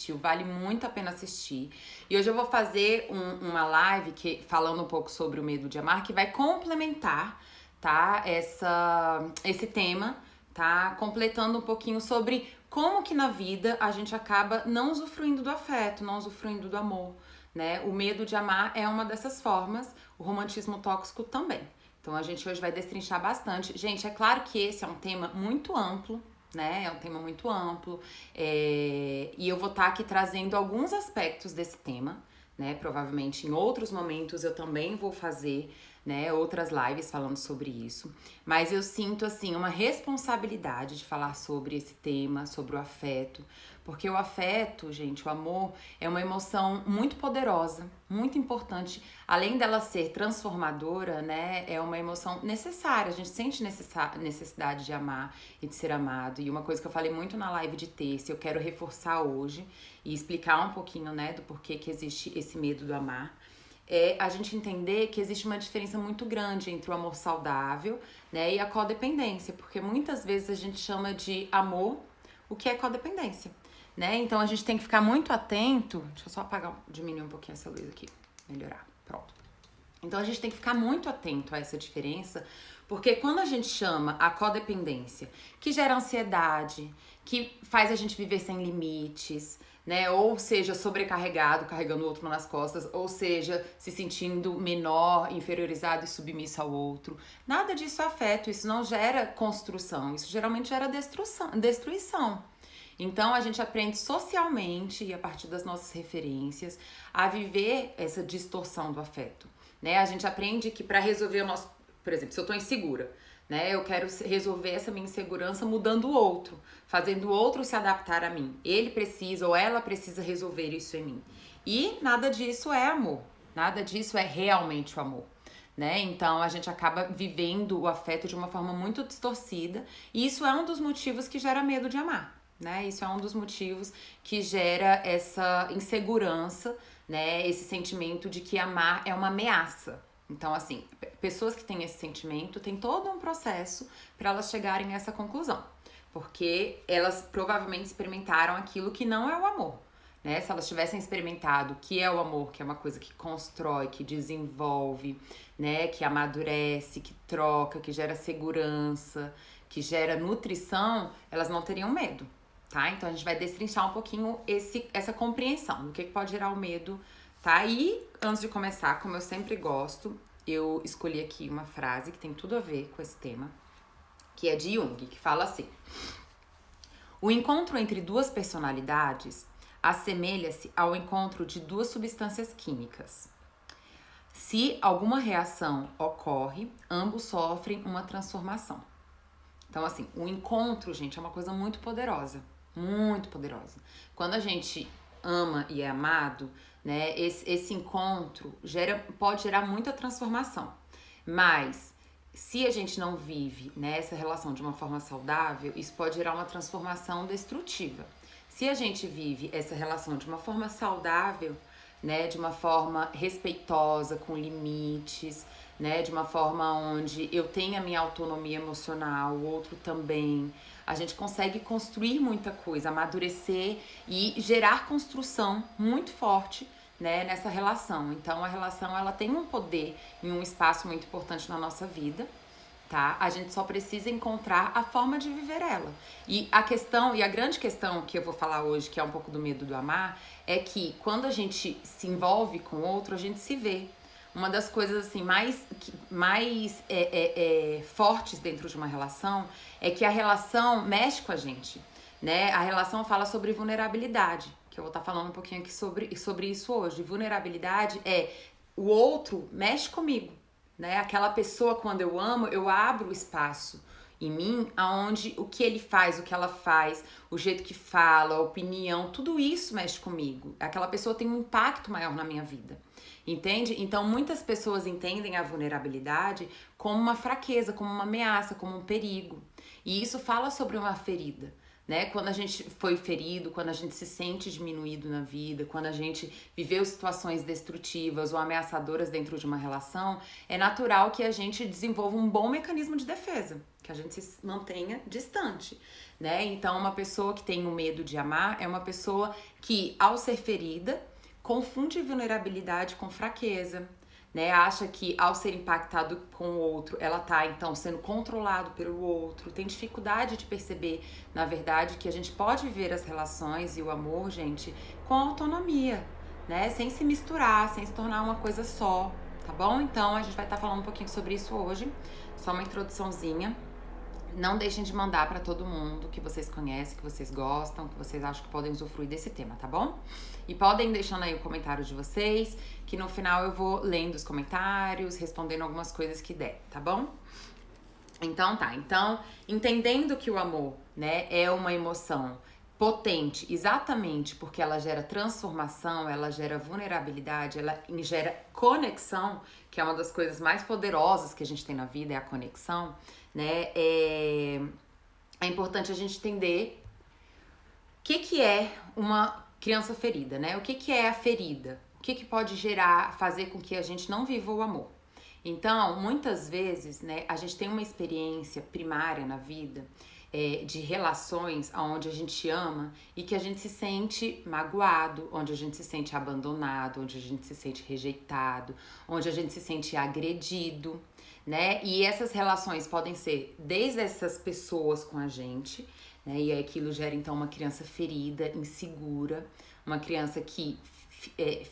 assistiu, vale muito a pena assistir. E hoje eu vou fazer uma live falando um pouco sobre o medo de amar, que vai complementar, tá, esse tema, tá, completando um pouquinho sobre como que na vida a gente acaba não usufruindo do afeto, não usufruindo do amor, né? O medo de amar é uma dessas formas, o romantismo tóxico também. Então a gente hoje vai destrinchar bastante. Gente, é claro que esse é um tema muito amplo, né? É um tema muito amplo. E eu vou estar aqui trazendo alguns aspectos desse tema, né? Provavelmente em outros momentos eu também vou fazer, né, outras lives falando sobre isso. Mas eu sinto, assim, uma responsabilidade de falar sobre esse tema, sobre o afeto. Porque o afeto, gente, o amor, é uma emoção muito poderosa, muito importante. Além dela ser transformadora, né, é uma emoção necessária. A gente sente necessidade de amar e de ser amado. E uma coisa que eu falei muito na live de terça, eu quero reforçar hoje e explicar um pouquinho, né, do porquê que existe esse medo do amar. É a gente entender que existe uma diferença muito grande entre o amor saudável, né, e a codependência. Porque muitas vezes a gente chama de amor o que é codependência. Né? Então a gente tem que ficar muito atento. Deixa eu só diminuir um pouquinho essa luz aqui, melhorar, pronto. Então a gente tem que ficar muito atento a essa diferença, porque quando a gente chama a codependência, que gera ansiedade, que faz a gente viver sem limites, né? Ou seja, sobrecarregado, carregando o outro nas costas, ou seja, se sentindo menor, inferiorizado e submisso ao outro. Nada disso é afeto, isso não gera construção, isso geralmente gera destruição. Então, a gente aprende socialmente e a partir das nossas referências a viver essa distorção do afeto, né? A gente aprende que para resolver o nosso... Por exemplo, se eu tô insegura, né? Eu quero resolver essa minha insegurança mudando o outro, fazendo o outro se adaptar a mim. Ele precisa ou ela precisa resolver isso em mim. E nada disso é amor, nada disso é realmente o amor. Né? Então a gente acaba vivendo o afeto de uma forma muito distorcida e isso é um dos motivos que gera medo de amar. Né? Isso é um dos motivos que gera essa insegurança, né? Esse sentimento de que amar é uma ameaça. Então, assim, pessoas que têm esse sentimento têm todo um processo para elas chegarem a essa conclusão, porque elas provavelmente experimentaram aquilo que não é o amor. Né? Se elas tivessem experimentado o que é o amor, que é uma coisa que constrói, que desenvolve, né? Que amadurece, que troca, que gera segurança, que gera nutrição, elas não teriam medo. Tá? Então a gente vai destrinchar um pouquinho essa compreensão do que pode gerar o medo, tá? E antes de começar, como eu sempre gosto, eu escolhi aqui uma frase que tem tudo a ver com esse tema, que é de Jung, que fala assim: o encontro entre duas personalidades assemelha-se ao encontro de duas substâncias químicas. Se alguma reação ocorre, ambos sofrem uma transformação. Então, assim, o encontro, gente, é uma coisa muito poderosa. Muito poderosa. Quando a gente ama e é amado, né, esse encontro pode gerar muita transformação. Mas se a gente não vive, né, essa relação de uma forma saudável, isso pode gerar uma transformação destrutiva. Se a gente vive essa relação de uma forma saudável, né, de uma forma respeitosa, com limites, né, de uma forma onde eu tenho a minha autonomia emocional, o outro também, a gente consegue construir muita coisa, amadurecer e gerar construção muito forte, né, nessa relação. Então a relação ela tem um poder em um espaço muito importante na nossa vida, tá? A gente só precisa encontrar a forma de viver ela. E a grande questão que eu vou falar hoje, que é um pouco do medo do amar, é que quando a gente se envolve com o outro, a gente se vê. Uma das coisas assim mais fortes dentro de uma relação é que a relação mexe com a gente, né? A relação fala sobre vulnerabilidade, que eu vou estar falando um pouquinho aqui sobre isso hoje. Vulnerabilidade é o outro mexe comigo, né? Aquela pessoa, quando eu amo, eu abro o espaço em mim, aonde o que ele faz, o que ela faz, o jeito que fala, a opinião, tudo isso mexe comigo. Aquela pessoa tem um impacto maior na minha vida. Entende? Então muitas pessoas entendem a vulnerabilidade como uma fraqueza, como uma ameaça, como um perigo. E isso fala sobre uma ferida, né? Quando a gente foi ferido, quando a gente se sente diminuído na vida, quando a gente viveu situações destrutivas ou ameaçadoras dentro de uma relação, é natural que a gente desenvolva um bom mecanismo de defesa, que a gente se mantenha distante, né? Então, uma pessoa que tem o medo de amar é uma pessoa que, ao ser ferida, confunde vulnerabilidade com fraqueza, né? Acha que ao ser impactado com o outro, ela tá então sendo controlado pelo outro, tem dificuldade de perceber, na verdade, que a gente pode viver as relações e o amor, gente, com autonomia, né? Sem se misturar, sem se tornar uma coisa só, tá bom? Então a gente vai estar falando um pouquinho sobre isso hoje, só uma introduçãozinha. Não deixem de mandar para todo mundo que vocês conhecem, que vocês gostam, que vocês acham que podem usufruir desse tema, tá bom? E podem deixando aí o comentário de vocês, que no final eu vou lendo os comentários, respondendo algumas coisas que der, tá bom? Então tá, então entendendo que o amor, né, é uma emoção potente exatamente porque ela gera transformação, ela gera vulnerabilidade, ela gera conexão, que é uma das coisas mais poderosas que a gente tem na vida, é a conexão, né? É importante a gente entender o que é uma criança ferida, né? O que é a ferida? O que pode gerar, fazer com que a gente não viva o amor? Então, muitas vezes, né, a gente tem uma experiência primária na vida de relações onde a gente ama e que a gente se sente magoado, onde a gente se sente abandonado, onde a gente se sente rejeitado, onde a gente se sente agredido, né? E essas relações podem ser desde essas pessoas com a gente, né? E aquilo gera então uma criança ferida, insegura, uma criança que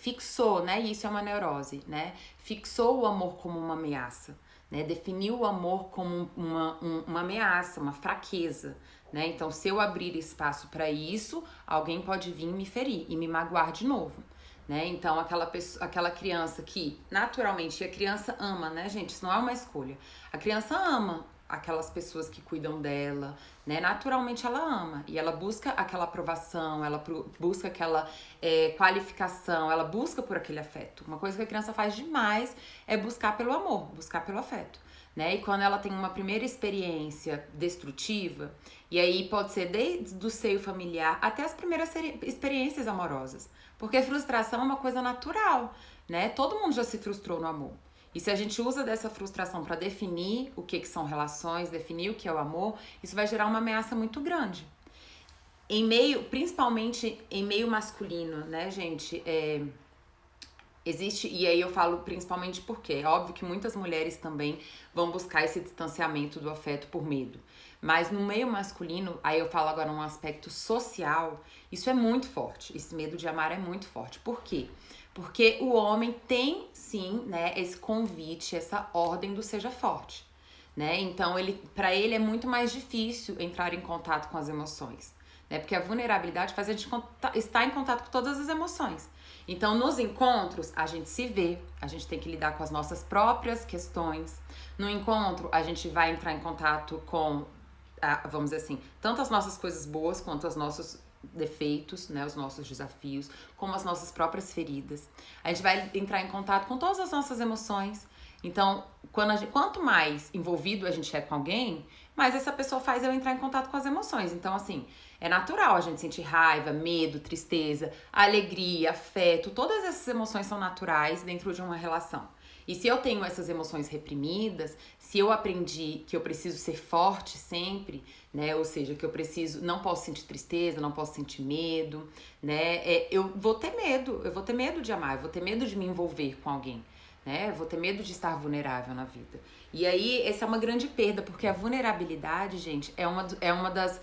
fixou, né? E isso é uma neurose, né? Fixou o amor como uma ameaça, né? Definiu o amor como uma ameaça, uma fraqueza, né? Então, se eu abrir espaço para isso, alguém pode vir me ferir e me magoar de novo, né? Então, aquela criança que naturalmente, a criança ama, né, gente? Isso não é uma escolha. A criança ama aquelas pessoas que cuidam dela, né? Naturalmente ela ama e ela busca aquela aprovação, ela busca aquela qualificação, ela busca por aquele afeto. Uma coisa que a criança faz demais é buscar pelo amor, buscar pelo afeto, né? E quando ela tem uma primeira experiência destrutiva, e aí pode ser desde o seio familiar até as primeiras experiências amorosas, porque frustração é uma coisa natural, né? Todo mundo já se frustrou no amor. E se a gente usa dessa frustração para definir o que são relações, definir o que é o amor, isso vai gerar uma ameaça muito grande. Principalmente em meio masculino, né, gente? Existe, e aí eu falo principalmente porque é óbvio que muitas mulheres também vão buscar esse distanciamento do afeto por medo. Mas no meio masculino, aí eu falo agora um aspecto social, isso é muito forte. Esse medo de amar é muito forte. Por quê? Porque o homem tem, sim, né, esse convite, essa ordem do seja forte, né? Então, para ele é muito mais difícil entrar em contato com as emoções, né? Porque a vulnerabilidade faz a gente estar em contato com todas as emoções. Então, nos encontros, a gente se vê, a gente tem que lidar com as nossas próprias questões. No encontro, a gente vai entrar em contato com, vamos dizer assim, tanto as nossas coisas boas quanto os nossos defeitos, né, os nossos desafios, como as nossas próprias feridas. A gente vai entrar em contato com todas as nossas emoções. Então, quanto mais envolvido a gente é com alguém, mais essa pessoa faz eu entrar em contato com as emoções. Então, assim, é natural a gente sentir raiva, medo, tristeza, alegria, afeto. Todas essas emoções são naturais dentro de uma relação. E se eu tenho essas emoções reprimidas, se eu aprendi que eu preciso ser forte sempre, né? Ou seja, que não posso sentir tristeza, não posso sentir medo, né? Eu vou ter medo de amar, eu vou ter medo de me envolver com alguém, né? Eu vou ter medo de estar vulnerável na vida. E aí, essa é uma grande perda, porque a vulnerabilidade, gente, é uma das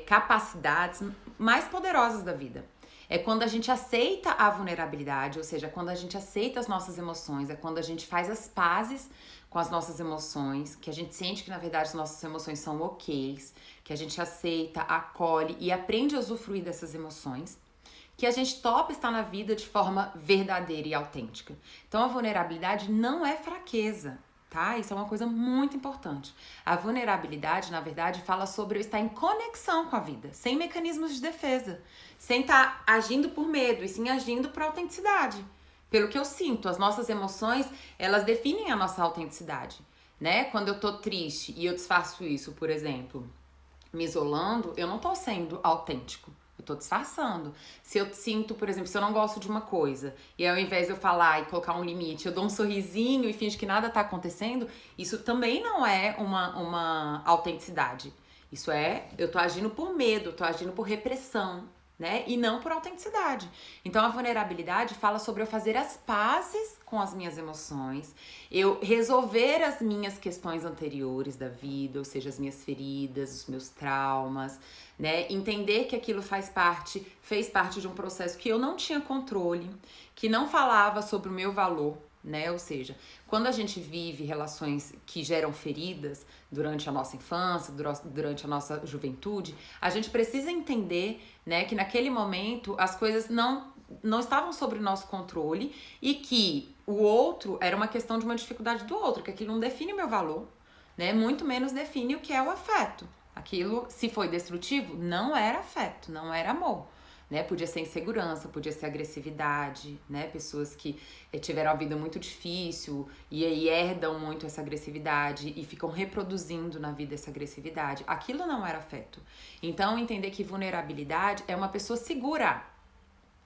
capacidades mais poderosas da vida. É quando a gente aceita a vulnerabilidade, ou seja, quando a gente aceita as nossas emoções, é quando a gente faz as pazes com as nossas emoções, que a gente sente que, na verdade, as nossas emoções são ok's, que a gente aceita, acolhe e aprende a usufruir dessas emoções, que a gente topa estar na vida de forma verdadeira e autêntica. Então, a vulnerabilidade não é fraqueza, tá? Isso é uma coisa muito importante. A vulnerabilidade, na verdade, fala sobre eu estar em conexão com a vida, sem mecanismos de defesa, sem estar agindo por medo, e sim agindo por autenticidade. Pelo que eu sinto, as nossas emoções, elas definem a nossa autenticidade, né? Quando eu tô triste e eu disfarço isso, por exemplo, me isolando, eu não tô sendo autêntico. Eu tô disfarçando. Se eu sinto, por exemplo, se eu não gosto de uma coisa, e ao invés de eu falar e colocar um limite, eu dou um sorrisinho e finge que nada tá acontecendo, isso também não é uma autenticidade. Isso é, eu tô agindo por medo, eu tô agindo por repressão, né? E não por autenticidade. Então a vulnerabilidade fala sobre eu fazer as pazes com as minhas emoções, eu resolver as minhas questões anteriores da vida, ou seja, as minhas feridas, os meus traumas, né? Entender que aquilo fez parte de um processo que eu não tinha controle, que não falava sobre o meu valor, né? Ou seja, quando a gente vive relações que geram feridas durante a nossa infância, durante a nossa juventude, a gente precisa entender, né, que naquele momento as coisas não estavam sob o nosso controle e que o outro era uma questão de uma dificuldade do outro, que aquilo não define meu valor, né? Muito menos define o que é o afeto. Aquilo, se foi destrutivo, não era afeto, não era amor. Né? Podia ser insegurança, podia ser agressividade, né? Pessoas que tiveram a vida muito difícil e aí herdam muito essa agressividade e ficam reproduzindo na vida essa agressividade. Aquilo não era afeto. Então, entender que vulnerabilidade é uma pessoa segura.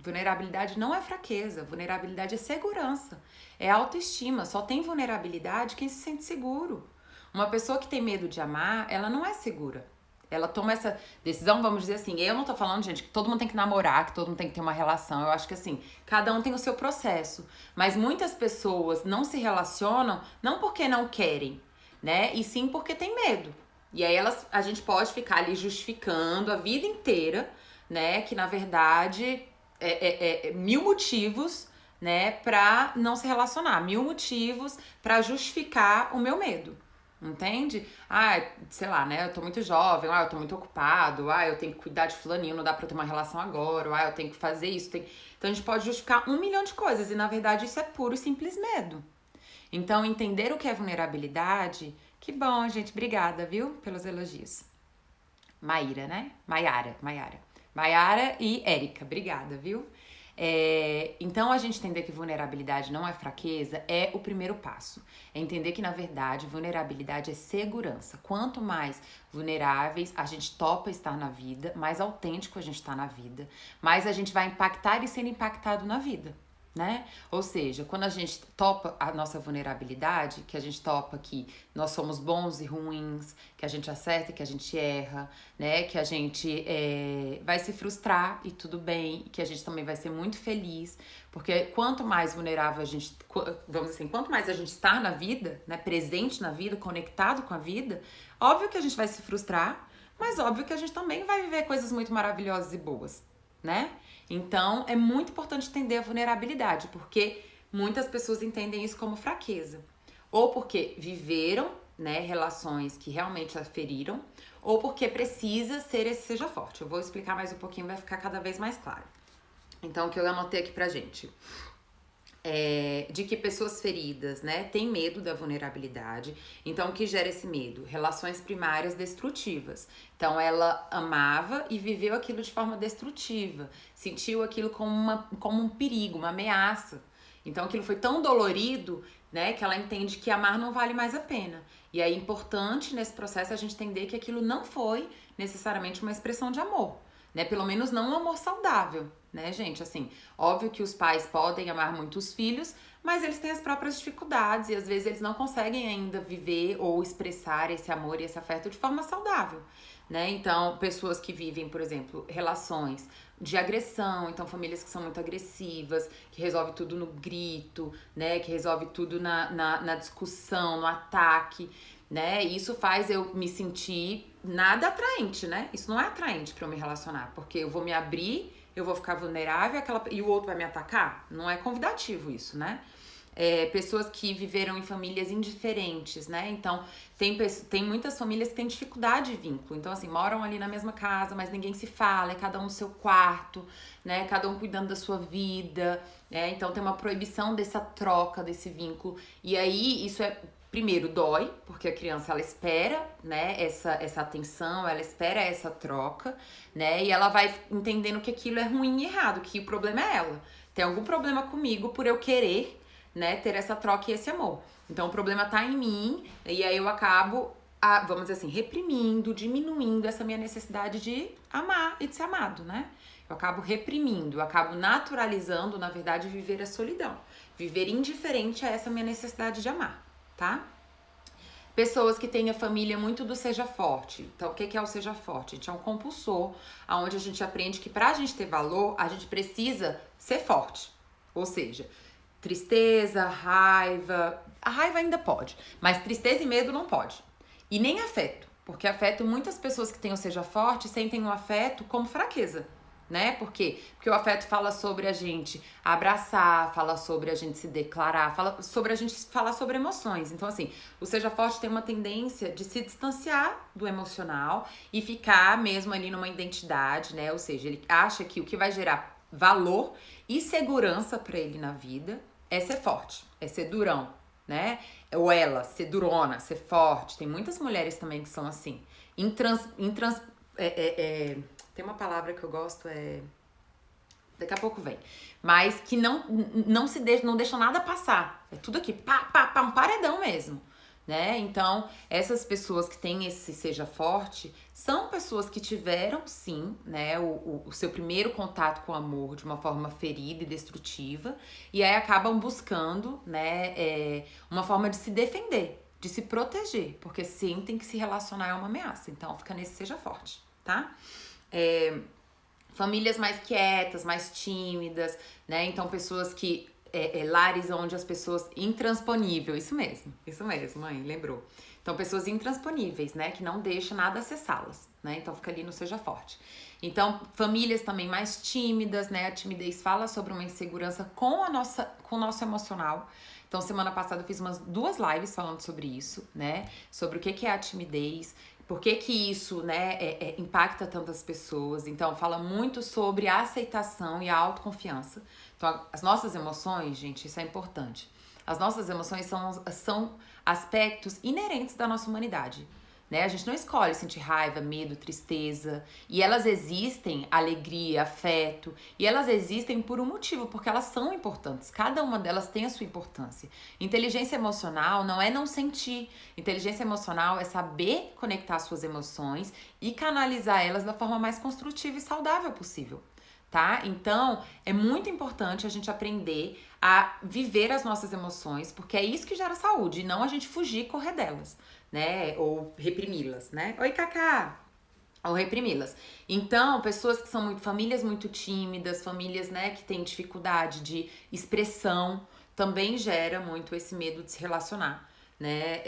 Vulnerabilidade não é fraqueza, vulnerabilidade é segurança, é autoestima. Só tem vulnerabilidade quem se sente seguro. Uma pessoa que tem medo de amar, ela não é segura. Ela toma essa decisão, vamos dizer assim, eu não tô falando, gente, que todo mundo tem que namorar, que todo mundo tem que ter uma relação. Eu acho que assim, cada um tem o seu processo. Mas muitas pessoas não se relacionam não porque não querem, né? E sim porque tem medo. E aí a gente pode ficar ali justificando a vida inteira, né? Que na verdade mil motivos, né, pra não se relacionar, mil motivos pra justificar o meu medo. Entende? Ah, sei lá, né? Eu tô muito jovem, eu tô muito ocupado, eu tenho que cuidar de fulaninho, não dá pra eu ter uma relação agora, eu tenho que fazer isso. Então a gente pode justificar 1 milhão de coisas e na verdade isso é puro e simples medo. Então entender o que é vulnerabilidade, que bom, gente, obrigada, viu, pelos elogios. Maíra, né? Maiara e Érica, obrigada, viu? Então, a gente entender que vulnerabilidade não é fraqueza é o primeiro passo. É entender que, na verdade, vulnerabilidade é segurança. Quanto mais vulneráveis a gente topa estar na vida, mais autêntico a gente está na vida, mais a gente vai impactar e ser impactado na vida. Né? Ou seja, quando a gente topa a nossa vulnerabilidade, que a gente topa que nós somos bons e ruins, que a gente acerta e que a gente erra, né? Que a gente vai se frustrar e tudo bem, que a gente também vai ser muito feliz, porque quanto mais vulnerável a gente, vamos dizer assim, quanto mais a gente está na vida, né? Presente na vida, conectado com a vida, óbvio que a gente vai se frustrar, mas óbvio que a gente também vai viver coisas muito maravilhosas e boas, né? Então, é muito importante entender a vulnerabilidade, porque muitas pessoas entendem isso como fraqueza. Ou porque viveram, né, relações que realmente a feriram, ou porque precisa ser esse seja forte. Eu vou explicar mais um pouquinho, vai ficar cada vez mais claro. Então, o que eu anotei aqui pra gente de que pessoas feridas, né, têm medo da vulnerabilidade. Então, o que gera esse medo? Relações primárias destrutivas. Então, ela amava e viveu aquilo de forma destrutiva. Sentiu aquilo como um perigo, uma ameaça. Então, aquilo foi tão dolorido, né, que ela entende que amar não vale mais a pena. E é importante, nesse processo, a gente entender que aquilo não foi necessariamente uma expressão de amor. Né? Pelo menos não um amor saudável, né, gente? Assim, óbvio que os pais podem amar muito os filhos, mas eles têm as próprias dificuldades e às vezes eles não conseguem ainda viver ou expressar esse amor e esse afeto de forma saudável, né? Então, pessoas que vivem, por exemplo, relações de agressão, então famílias que são muito agressivas, que resolve tudo no grito, né? Que resolve tudo na discussão, no ataque, né? E isso faz eu me sentir nada atraente, né? Isso não é atraente pra eu me relacionar, porque eu vou me abrir, eu vou ficar vulnerável e o outro vai me atacar. Não é convidativo isso, né? Pessoas que viveram em famílias indiferentes, né? Então, tem muitas famílias que têm dificuldade de vínculo. Então, assim, moram ali na mesma casa, mas ninguém se fala, é cada um no seu quarto, né? Cada um cuidando da sua vida, né? Então, tem uma proibição dessa troca, desse vínculo. E aí, isso primeiro, dói, porque a criança, ela espera, né, essa atenção, ela espera essa troca, né, e ela vai entendendo que aquilo é ruim e errado, que o problema é ela. Tem algum problema comigo por eu querer, né, ter essa troca e esse amor. Então, o problema tá em mim, e aí eu acabo vamos dizer assim, reprimindo, diminuindo essa minha necessidade de amar e de ser amado, né? Eu acabo reprimindo, eu acabo naturalizando, na verdade, viver a solidão. Viver indiferente a essa minha necessidade de amar, tá? Pessoas que têm a família muito do seja forte. Então, o que é o seja forte? A gente é um compulsor, onde a gente aprende que pra gente ter valor, a gente precisa ser forte. Ou seja, tristeza, raiva. A raiva ainda pode, mas tristeza e medo não pode. E nem afeto, porque afeto, muitas pessoas que têm o seja forte sentem o afeto como fraqueza. Né? Por quê? Porque o afeto fala sobre a gente abraçar, fala sobre a gente se declarar, fala sobre a gente falar sobre emoções. Então, assim, o Seja Forte tem uma tendência de se distanciar do emocional e ficar mesmo ali numa identidade, né? Ou seja, ele acha que o que vai gerar valor e segurança para ele na vida é ser forte, é ser durão, né? Ou ela, ser durona, ser forte. Tem muitas mulheres também que são assim. Tem uma palavra que eu gosto, daqui a pouco vem. Mas que não deixa nada passar. É tudo aqui, pá, um paredão mesmo. Né? Então, essas pessoas que têm esse seja forte são pessoas que tiveram, sim, né, o seu primeiro contato com o amor de uma forma ferida e destrutiva, e aí acabam buscando, né, uma forma de se defender, de se proteger, porque sentem que se relacionar é uma ameaça. Então, fica nesse seja forte, tá? Famílias mais quietas, mais tímidas, né? Então, pessoas que lares onde as pessoas intransponível, isso mesmo, mãe, lembrou. Então, pessoas intransponíveis, né, que não deixam nada acessá-las, né? Então, fica ali no seja forte. Então, famílias também mais tímidas, né? A timidez fala sobre uma insegurança com o nosso emocional. Então, semana passada eu fiz duas lives falando sobre isso, né? Sobre o que é a timidez, por que isso, né, impacta tantas pessoas. Então, fala muito sobre a aceitação e a autoconfiança. Então, as nossas emoções, gente, isso é importante. As nossas emoções são aspectos inerentes da nossa humanidade. Né? A gente não escolhe sentir raiva, medo, tristeza. E elas existem, alegria, afeto. E elas existem por um motivo, porque elas são importantes. Cada uma delas tem a sua importância. Inteligência emocional não é não sentir. Inteligência emocional é saber conectar suas emoções e canalizar elas da forma mais construtiva e saudável possível. Tá? Então, é muito importante a gente aprender a viver as nossas emoções, porque é isso que gera saúde, e não a gente fugir e correr delas, né? Ou reprimi-las, né? Oi, Cacá! Ou reprimi-las. Então, pessoas que são famílias muito tímidas, famílias, né, que têm dificuldade de expressão, também gera muito esse medo de se relacionar, né?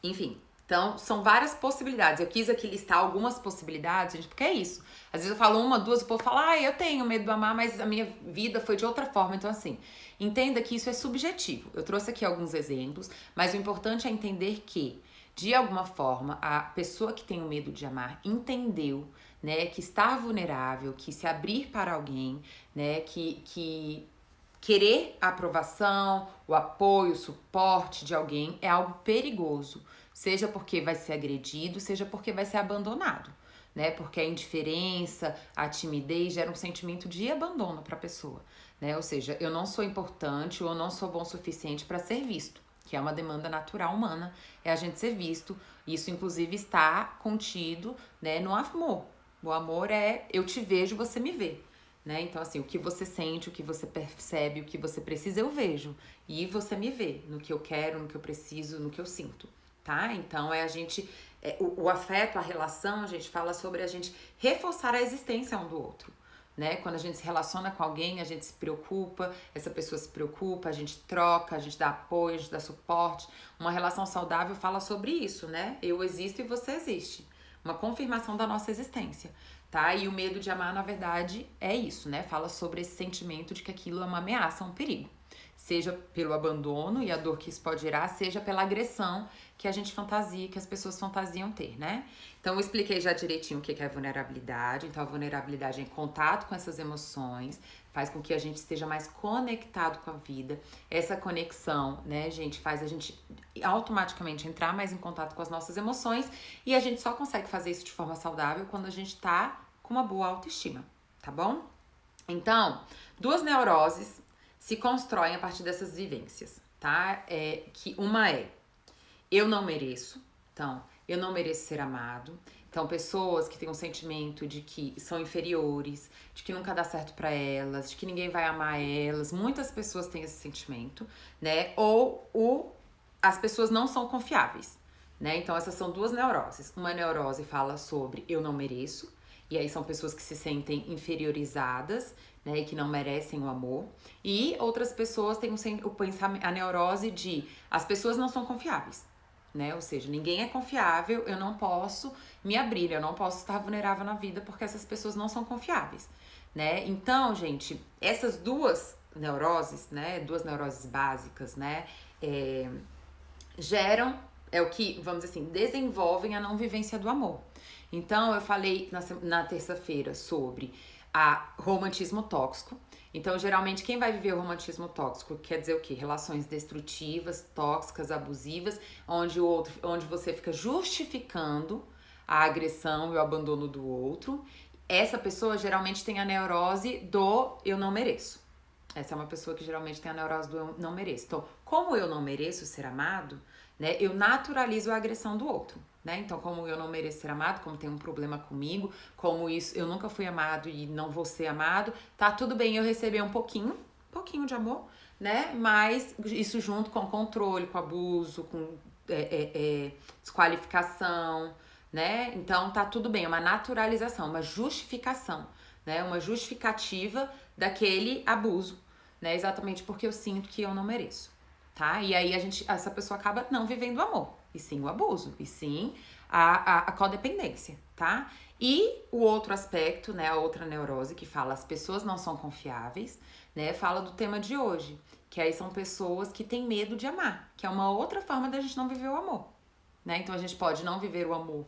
Enfim, então são várias possibilidades. Eu quis aqui listar algumas possibilidades, gente, porque é isso. Às vezes eu falo uma, duas, o povo fala, eu tenho medo do amar, mas a minha vida foi de outra forma. Então, assim, entenda que isso é subjetivo. Eu trouxe aqui alguns exemplos, mas o importante é entender que, de alguma forma, a pessoa que tem o medo de amar entendeu, né, que estar vulnerável, que se abrir para alguém, né, que querer a aprovação, o apoio, o suporte de alguém é algo perigoso. Seja porque vai ser agredido, seja porque vai ser abandonado, né? Porque a indiferença, a timidez gera um sentimento de abandono para a pessoa, né? Ou seja, eu não sou importante ou não sou bom o suficiente para ser visto, que é uma demanda natural humana, é a gente ser visto. Isso, inclusive, está contido, né, no amor. O amor é eu te vejo, você me vê. Né? Então, assim, o que você sente, o que você percebe, o que você precisa, eu vejo. E você me vê no que eu quero, no que eu preciso, no que eu sinto, tá? Então, o afeto, a relação, a gente fala sobre a gente reforçar a existência um do outro, né? Quando a gente se relaciona com alguém, a gente se preocupa, essa pessoa se preocupa, a gente troca, a gente dá apoio, a gente dá suporte. Uma relação saudável fala sobre isso, né? Eu existo e você existe. Uma confirmação da nossa existência. Tá? E o medo de amar, na verdade, é isso, né? Fala sobre esse sentimento de que aquilo é uma ameaça, um perigo. Seja pelo abandono e a dor que isso pode gerar, seja pela agressão que a gente fantasia, que as pessoas fantasiam ter, né? Então, eu expliquei já direitinho o que é vulnerabilidade. Então, a vulnerabilidade é em contato com essas emoções, faz com que a gente esteja mais conectado com a vida. Essa conexão, né, gente, faz a gente automaticamente entrar mais em contato com as nossas emoções, e a gente só consegue fazer isso de forma saudável quando a gente tá com uma boa autoestima, tá bom? Então, duas neuroses se constroem a partir dessas vivências, tá? Que uma é eu não mereço. Então, eu não mereço ser amado. Então, pessoas que têm um sentimento de que são inferiores, de que nunca dá certo pra elas, de que ninguém vai amar elas. Muitas pessoas têm esse sentimento, né? Ou as pessoas não são confiáveis, né? Então, essas são duas neuroses. Uma neurose fala sobre eu não mereço, e aí são pessoas que se sentem inferiorizadas, né? E que não merecem o amor. E outras pessoas têm a neurose de as pessoas não são confiáveis. Né? Ou seja, ninguém é confiável, eu não posso me abrir, eu não posso estar vulnerável na vida porque essas pessoas não são confiáveis, né? Então, gente, essas duas neuroses, né, duas neuroses básicas, né, geram, é o que, vamos dizer assim, desenvolvem a não vivência do amor. Então, eu falei na terça-feira sobre romantismo tóxico. Então, geralmente, quem vai viver o romantismo tóxico quer dizer o quê? Relações destrutivas, tóxicas, abusivas, onde você fica justificando a agressão e o abandono do outro. Essa pessoa geralmente tem a neurose do eu não mereço. Essa é uma pessoa que geralmente tem a neurose do eu não mereço. Então, como eu não mereço ser amado, né, eu naturalizo a agressão do outro. Né? Então, como eu não mereço ser amado, como tem um problema comigo, como isso, eu nunca fui amado e não vou ser amado, tá tudo bem eu receber um pouquinho de amor, né? Mas isso junto com controle, com abuso, com desqualificação, né? Então, tá tudo bem, é uma naturalização, uma justificação, né? Uma justificativa daquele abuso, né? Exatamente porque eu sinto que eu não mereço, tá? E aí essa pessoa acaba não vivendo o amor. E sim o abuso, e sim a codependência, tá? E o outro aspecto, né, a outra neurose que fala as pessoas não são confiáveis, né, fala do tema de hoje, que aí são pessoas que têm medo de amar, que é uma outra forma da gente não viver o amor, né? Então a gente pode não viver o amor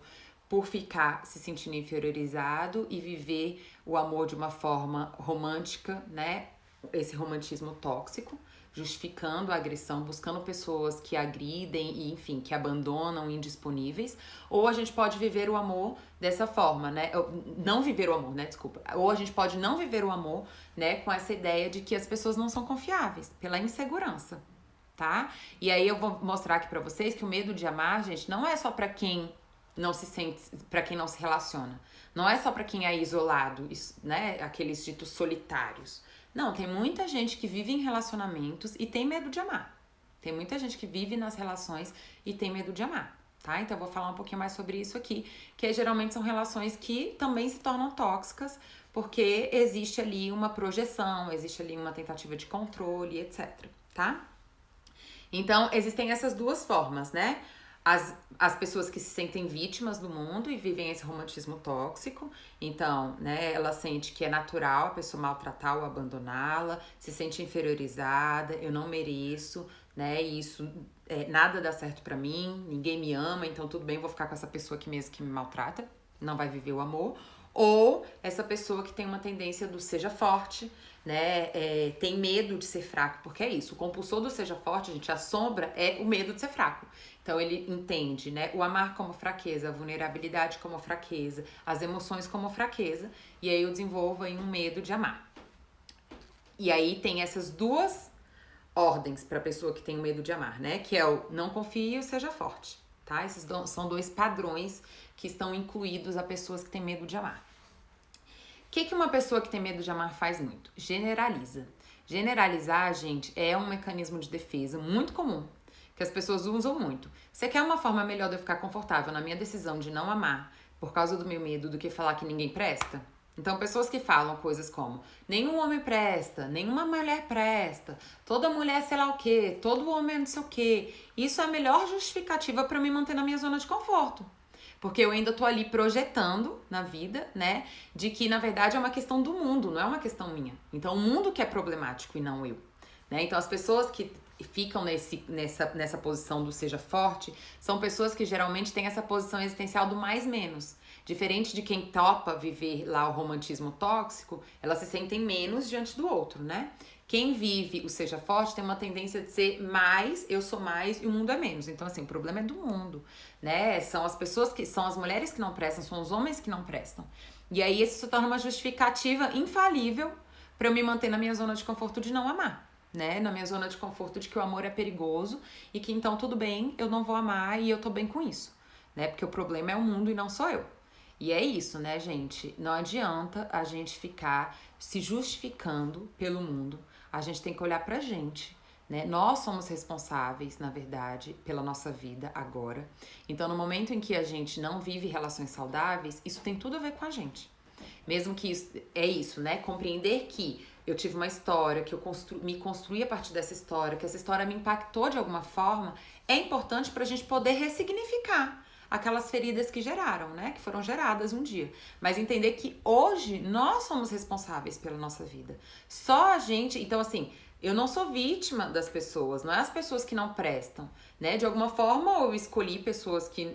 por ficar se sentindo inferiorizado e viver o amor de uma forma romântica, né? Esse romantismo tóxico, justificando a agressão, buscando pessoas que agridem e, enfim, que abandonam indisponíveis. Ou a gente pode viver o amor dessa forma, né? Não viver o amor, né? Desculpa. Ou a gente pode não viver o amor, né? Com essa ideia de que as pessoas não são confiáveis, pela insegurança, tá? E aí eu vou mostrar aqui pra vocês que o medo de amar, gente, não é só pra quem não se sente, pra quem não se relaciona. Não é só pra quem é isolado, né? Aqueles ditos solitários. Não, tem muita gente que vive em relacionamentos e tem medo de amar. Tem muita gente que vive nas relações e tem medo de amar, tá? Então eu vou falar um pouquinho mais sobre isso aqui, que geralmente são relações que também se tornam tóxicas, porque existe ali uma projeção, existe ali uma tentativa de controle, etc, tá? Então, existem essas duas formas, né? As pessoas que se sentem vítimas do mundo e vivem esse romantismo tóxico. Então, né, ela sente que é natural a pessoa maltratar ou abandoná-la, se sente inferiorizada, eu não mereço, né, e isso, nada dá certo pra mim, ninguém me ama, então tudo bem, vou ficar com essa pessoa aqui mesmo que me maltrata, não vai viver o amor. Ou essa pessoa que tem uma tendência do seja forte, né, tem medo de ser fraco, porque é isso, o compulsor do seja forte, gente, a sombra é o medo de ser fraco. Então ele entende, né, o amar como fraqueza, a vulnerabilidade como fraqueza, as emoções como fraqueza, e aí eu desenvolvo aí um medo de amar. E aí tem essas duas ordens para a pessoa que tem o medo de amar, né, que é o não confie e o seja forte, tá? Esses são dois padrões que estão incluídos a pessoas que têm medo de amar. O que uma pessoa que tem medo de amar faz muito? Generaliza. Generalizar, gente, é um mecanismo de defesa muito comum, que as pessoas usam muito. Você quer uma forma melhor de eu ficar confortável na minha decisão de não amar por causa do meu medo do que falar que ninguém presta? Então, pessoas que falam coisas como nenhum homem presta, nenhuma mulher presta, toda mulher sei lá o quê, todo homem é não sei o quê. Isso é a melhor justificativa para me manter na minha zona de conforto. Porque eu ainda tô ali projetando na vida, né, de que na verdade é uma questão do mundo, não é uma questão minha. Então, o mundo que é problemático e não eu, né? Então, as pessoas que ficam nessa posição do seja forte são pessoas que geralmente têm essa posição existencial do mais menos. Diferente de quem topa viver lá o romantismo tóxico, elas se sentem menos diante do outro, né? Quem vive o seja forte tem uma tendência de ser mais, eu sou mais e o mundo é menos. Então, assim, o problema é do mundo, né? São as pessoas que são as mulheres que não prestam, são os homens que não prestam. E aí isso se torna uma justificativa infalível para eu me manter na minha zona de conforto de não amar. né? Na minha zona de conforto de que o amor é perigoso e que então tudo bem, eu não vou amar e eu tô bem com isso, né? Porque o problema é o mundo e não sou eu. E é isso, né, gente? Não adianta a gente ficar se justificando pelo mundo. A gente tem que olhar pra gente, né? Nós somos responsáveis, na verdade, pela nossa vida agora. Então, no momento em que a gente não vive relações saudáveis, isso tem tudo a ver com a gente. Mesmo que isso, é isso, né? Compreender que eu tive uma história, que eu me construí a partir dessa história, que essa história me impactou de alguma forma, é importante pra gente poder ressignificar aquelas feridas que geraram, né? Que foram geradas um dia. Mas entender que hoje nós somos responsáveis pela nossa vida. Só a gente. Então, assim, eu não sou vítima das pessoas, não é as pessoas que não prestam, né? De alguma forma eu escolhi pessoas que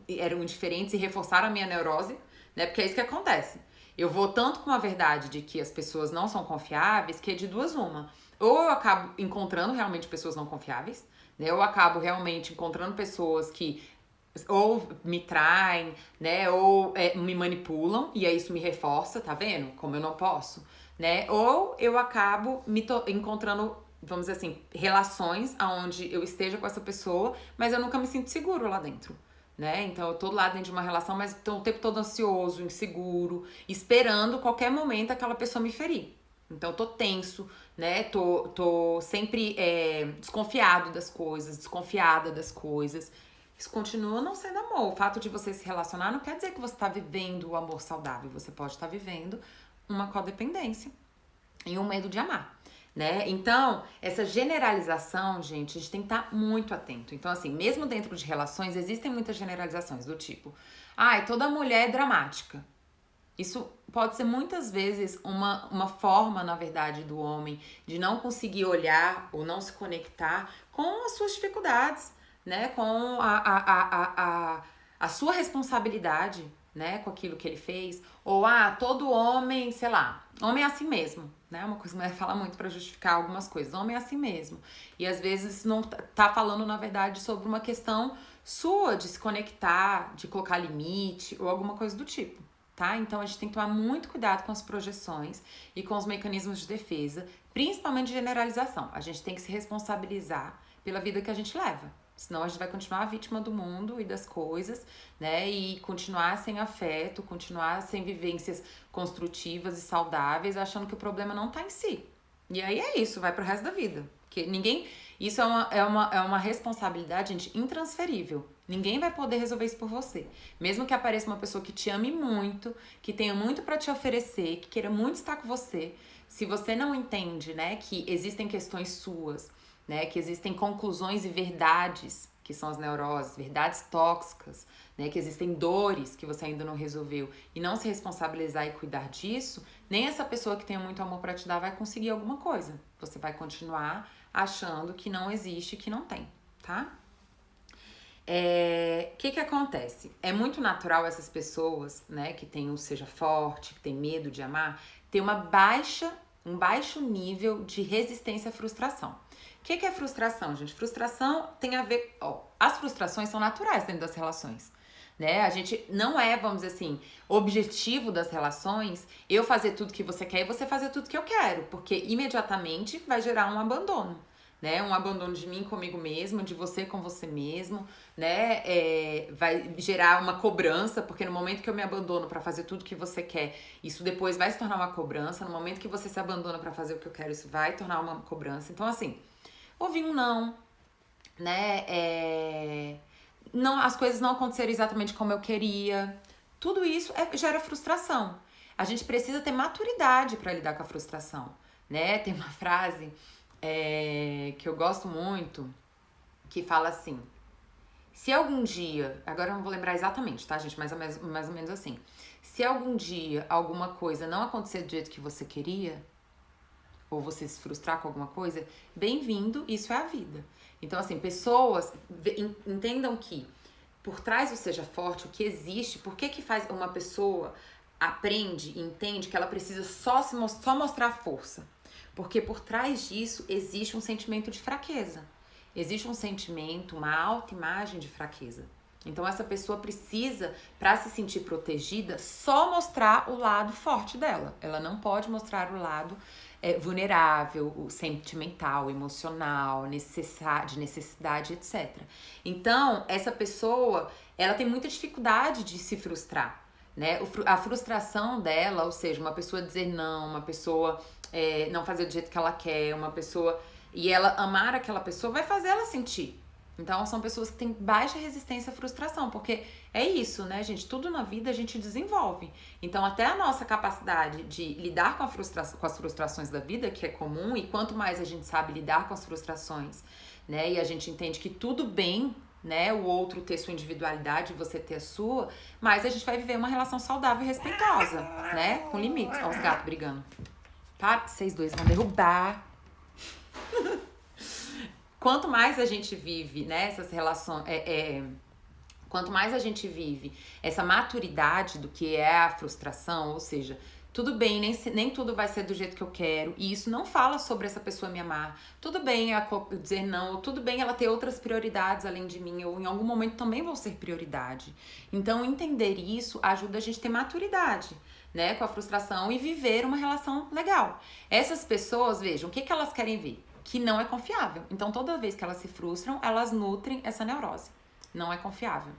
eram indiferentes e reforçaram a minha neurose, né? Porque é isso que acontece. Eu vou tanto com a verdade de que as pessoas não são confiáveis, que é de duas uma. Ou eu acabo encontrando realmente pessoas não confiáveis, né? Eu acabo realmente encontrando pessoas que ou me traem, né? Ou me manipulam, e aí isso me reforça, tá vendo? Como eu não posso, né? Ou eu acabo encontrando, vamos dizer assim, relações onde eu esteja com essa pessoa, mas eu nunca me sinto seguro lá dentro, né? Então eu tô lá dentro de uma relação, mas tô o tempo todo ansioso, inseguro, esperando qualquer momento aquela pessoa me ferir. Então eu tô tenso, né? Tô sempre desconfiado das coisas, desconfiada das coisas. Isso continua não sendo amor. O fato de você se relacionar não quer dizer que você tá vivendo o amor saudável. Você pode estar vivendo uma codependência e um medo de amar, né? Então, essa generalização, gente, a gente tem que estar muito atento. Então, assim, mesmo dentro de relações, existem muitas generalizações do tipo, ai, toda mulher é dramática. Isso pode ser muitas vezes uma forma, na verdade, do homem de não conseguir olhar ou não se conectar com as suas dificuldades, né? Com a sua responsabilidade, né? Com aquilo que ele fez. Ou, todo homem, sei lá, homem é assim mesmo, né? Uma coisa que a mulher fala muito pra justificar algumas coisas. Homem é assim mesmo. E às vezes não tá falando, na verdade, sobre uma questão sua de se conectar, de colocar limite ou alguma coisa do tipo. Tá? Então a gente tem que tomar muito cuidado com as projeções e com os mecanismos de defesa, principalmente de generalização. A gente tem que se responsabilizar pela vida que a gente leva. Senão a gente vai continuar vítima do mundo e das coisas, né? E continuar sem afeto, continuar sem vivências construtivas e saudáveis, achando que o problema não tá em si. E aí é isso, vai pro resto da vida. Porque ninguém. Isso é uma responsabilidade, gente, intransferível. Ninguém vai poder resolver isso por você. Mesmo que apareça uma pessoa que te ame muito, que tenha muito pra te oferecer, que queira muito estar com você, se você não entende, né, que existem questões suas, né, que existem conclusões e verdades, que são as neuroses, verdades tóxicas, né, que existem dores que você ainda não resolveu, e não se responsabilizar e cuidar disso, nem essa pessoa que tem muito amor pra te dar vai conseguir alguma coisa. Você vai continuar achando que não existe, que não tem, tá? Que acontece? É muito natural essas pessoas, né, que tem um seja forte, que tem medo de amar, ter um baixo nível de resistência à frustração. O que é frustração, gente? Frustração tem a ver... as frustrações são naturais dentro das relações, né? A gente não vamos dizer assim, objetivo das relações eu fazer tudo que você quer e você fazer tudo que eu quero, porque imediatamente vai gerar um abandono, né? Um abandono de mim comigo mesmo, de você com você mesmo, né? Vai gerar uma cobrança, porque no momento que eu me abandono pra fazer tudo que você quer, isso depois vai se tornar uma cobrança. No momento que você se abandona pra fazer o que eu quero, isso vai tornar uma cobrança. Então, assim, ouvir um não, né? Não, as coisas não aconteceram exatamente como eu queria. Tudo isso gera frustração. A gente precisa ter maturidade pra lidar com a frustração, né? Tem uma frase que eu gosto muito, que fala assim: se algum dia, agora eu não vou lembrar exatamente, tá, gente? Mais ou menos assim. Se algum dia alguma coisa não acontecer do jeito que você queria, ou você se frustrar com alguma coisa, bem-vindo, isso é a vida. Então, assim, pessoas entendam que por trás do seja forte, o que existe, por que faz uma pessoa aprende e entende que ela precisa só mostrar força? Porque por trás disso existe um sentimento de fraqueza. Existe um sentimento, uma autoimagem de fraqueza, Então essa pessoa precisa, para se sentir protegida, só mostrar o lado forte dela. Ela não pode mostrar o lado vulnerável, o sentimental, emocional, de necessidade, etc. Então essa pessoa, ela tem muita dificuldade de se frustrar, né? A frustração dela, ou seja, uma pessoa dizer não, uma pessoa não fazer do jeito que ela quer, uma pessoa e ela amar aquela pessoa vai fazer ela sentir. Então, são pessoas que têm baixa resistência à frustração, porque é isso, né, gente? Tudo na vida a gente desenvolve. Então, até a nossa capacidade de lidar com as frustrações da vida, que é comum, e quanto mais a gente sabe lidar com as frustrações, né, e a gente entende que tudo bem, né, o outro ter sua individualidade, você ter a sua, mais a gente vai viver uma relação saudável e respeitosa, né, com limites. Ó, os gatos brigando. Tá? Vocês dois vão derrubar. Quanto mais a gente vive, né, essas relações, quanto mais a gente vive essa maturidade do que é a frustração, ou seja, tudo bem, nem tudo vai ser do jeito que eu quero, e isso não fala sobre essa pessoa me amar. Tudo bem eu dizer não, tudo bem ela ter outras prioridades além de mim, eu em algum momento também vou ser prioridade. Então, entender isso ajuda a gente a ter maturidade, né, com a frustração e viver uma relação legal. Essas pessoas, vejam, o que elas querem ver? Que não é confiável. Então, toda vez que elas se frustram, elas nutrem essa neurose. Não é confiável.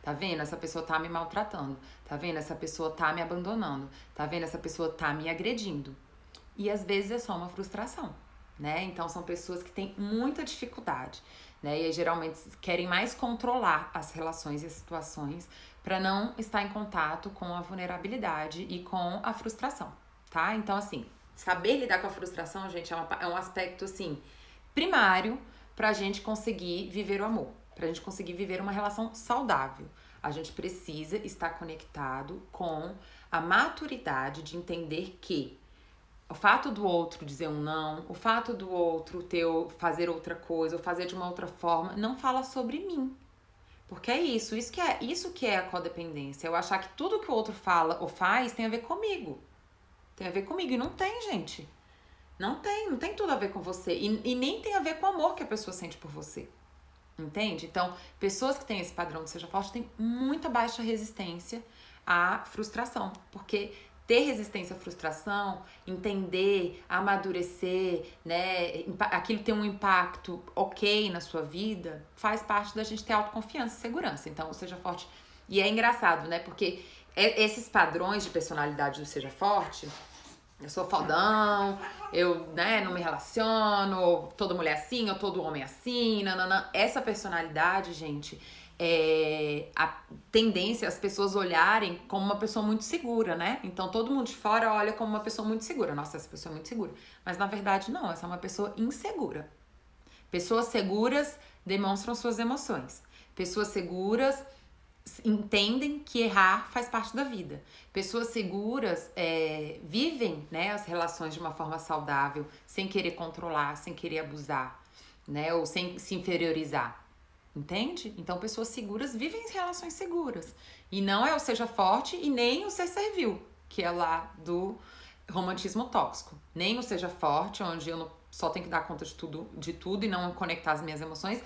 Tá vendo? Essa pessoa tá me maltratando. Tá vendo? Essa pessoa tá me abandonando. Tá vendo? Essa pessoa tá me agredindo. E às vezes é só uma frustração, né? Então, são pessoas que têm muita dificuldade, né? E geralmente querem mais controlar as relações e as situações para não estar em contato com a vulnerabilidade e com a frustração, tá? Então, assim, saber lidar com a frustração, gente, é um aspecto, assim, primário pra gente conseguir viver o amor, pra gente conseguir viver uma relação saudável. A gente precisa estar conectado com a maturidade de entender que o fato do outro dizer um não, o fato do outro fazer outra coisa, ou fazer de uma outra forma, não fala sobre mim. Porque é isso que é a codependência. Eu achar que tudo que o outro fala ou faz tem a ver comigo. Tem a ver comigo. E não tem, gente. Não tem tudo a ver com você. E nem tem a ver com o amor que a pessoa sente por você. Entende? Então, pessoas que têm esse padrão de seja forte têm muita baixa resistência à frustração. Porque ter resistência à frustração, entender, amadurecer, né, aquilo tem um impacto ok na sua vida, faz parte da gente ter autoconfiança e segurança. Então, o seja forte. E é engraçado, né? Porque esses padrões de personalidade do seja forte, eu sou fodão, eu, né, não me relaciono, toda mulher assim, ou todo homem assim, nanana. Essa personalidade, gente, a tendência as pessoas olharem como uma pessoa muito segura, né? Então todo mundo de fora olha como uma pessoa muito segura. Nossa, essa pessoa é muito segura. Mas na verdade não, essa é uma pessoa insegura. Pessoas seguras demonstram suas emoções. Pessoas seguras entendem que errar faz parte da vida. Pessoas seguras vivem, né, as relações de uma forma saudável, sem querer controlar, sem querer abusar, né, ou sem se inferiorizar. Entende? Então, pessoas seguras vivem relações seguras. E não é o seja forte e nem o ser servil, que é lá do romantismo tóxico. Nem o seja forte, onde eu só tenho que dar conta de tudo e não conectar as minhas emoções.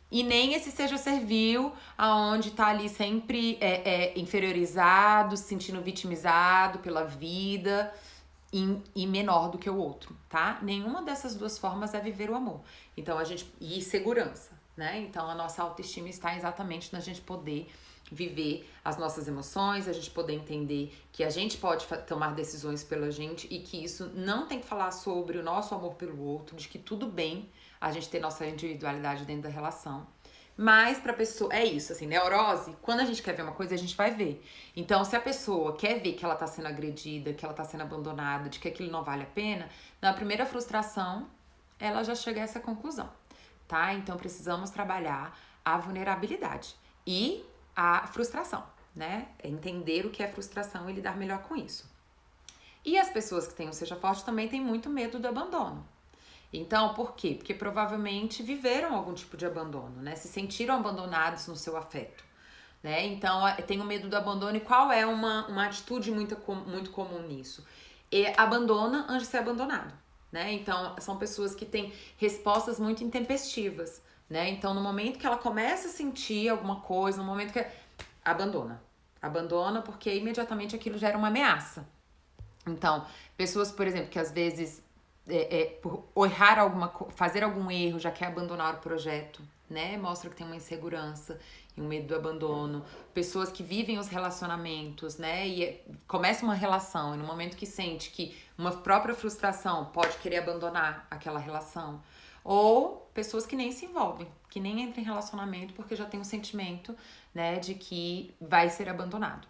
E nem esse seja servil, aonde tá ali sempre inferiorizado, se sentindo vitimizado pela vida e menor do que o outro, tá? Nenhuma dessas duas formas é viver o amor. Então, e segurança, né? Então, a nossa autoestima está exatamente na gente poder viver as nossas emoções, a gente poder entender que a gente pode tomar decisões pela gente e que isso não tem que falar sobre o nosso amor pelo outro, de que tudo bem a gente ter nossa individualidade dentro da relação. Mas pra pessoa, é isso, assim, neurose, quando a gente quer ver uma coisa, a gente vai ver. Então, se a pessoa quer ver que ela tá sendo agredida, que ela tá sendo abandonada, de que aquilo não vale a pena, na primeira frustração, ela já chega a essa conclusão, tá? Então, precisamos trabalhar a vulnerabilidade e a frustração, né? Entender o que é frustração e lidar melhor com isso. E as pessoas que têm o seja forte também têm muito medo do abandono. Então, por quê? Porque provavelmente viveram algum tipo de abandono, né? Se sentiram abandonados no seu afeto, né? Então, tem o medo do abandono. E qual é uma atitude muito comum nisso? Abandona antes de ser abandonado, né? Então, são pessoas que têm respostas muito intempestivas, né? Então, no momento que ela começa a sentir alguma coisa, no momento que... Abandona. Abandona porque imediatamente aquilo gera uma ameaça. Então, pessoas, por exemplo, que às vezes, por errar fazer algum erro, já quer abandonar o projeto, né? Mostra que tem uma insegurança e um medo do abandono. Pessoas que vivem os relacionamentos, né? E começa uma relação e no momento que sente que uma própria frustração pode querer abandonar aquela relação. Ou pessoas que nem se envolvem, que nem entram em relacionamento porque já tem um sentimento, né, de que vai ser abandonado.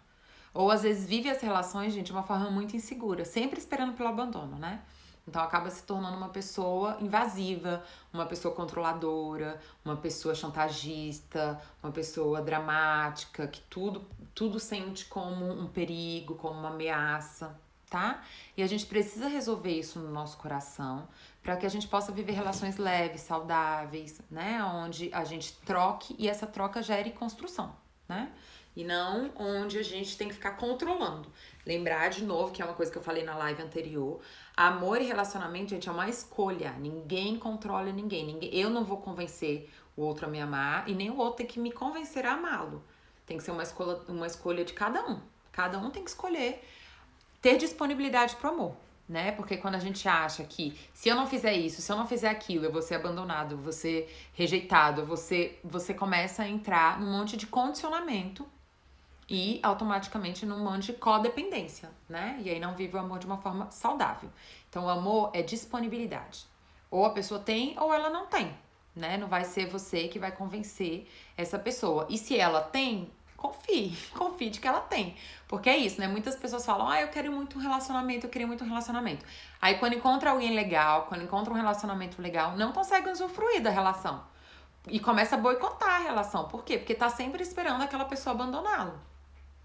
Ou às vezes vive as relações, gente, de uma forma muito insegura, sempre esperando pelo abandono, né? Então acaba se tornando uma pessoa invasiva, uma pessoa controladora, uma pessoa chantagista, uma pessoa dramática, que tudo sente como um perigo, como uma ameaça, tá? E a gente precisa resolver isso no nosso coração para que a gente possa viver relações leves, saudáveis, né? Onde a gente troque e essa troca gere construção, né? E não onde a gente tem que ficar controlando. Lembrar de novo, que é uma coisa que eu falei na live anterior, amor e relacionamento, gente, é uma escolha. Ninguém controla ninguém. Eu não vou convencer o outro a me amar e nem o outro tem que me convencer a amá-lo. Tem que ser uma escolha de cada um. Cada um tem que escolher ter disponibilidade pro amor, né? Porque quando a gente acha que se eu não fizer isso, se eu não fizer aquilo, eu vou ser abandonado, eu vou ser rejeitado, você começa a entrar num monte de condicionamento e automaticamente num monte de codependência, né? E aí não vive o amor de uma forma saudável. Então o amor é disponibilidade. Ou a pessoa tem ou ela não tem, né? Não vai ser você que vai convencer essa pessoa. E se ela tem, confie de que ela tem. Porque é isso, né? Muitas pessoas falam, eu quero muito um relacionamento, eu queria muito um relacionamento. Aí quando encontra alguém legal, quando encontra um relacionamento legal, não consegue usufruir da relação. E começa a boicotar a relação. Por quê? Porque tá sempre esperando aquela pessoa abandoná-lo.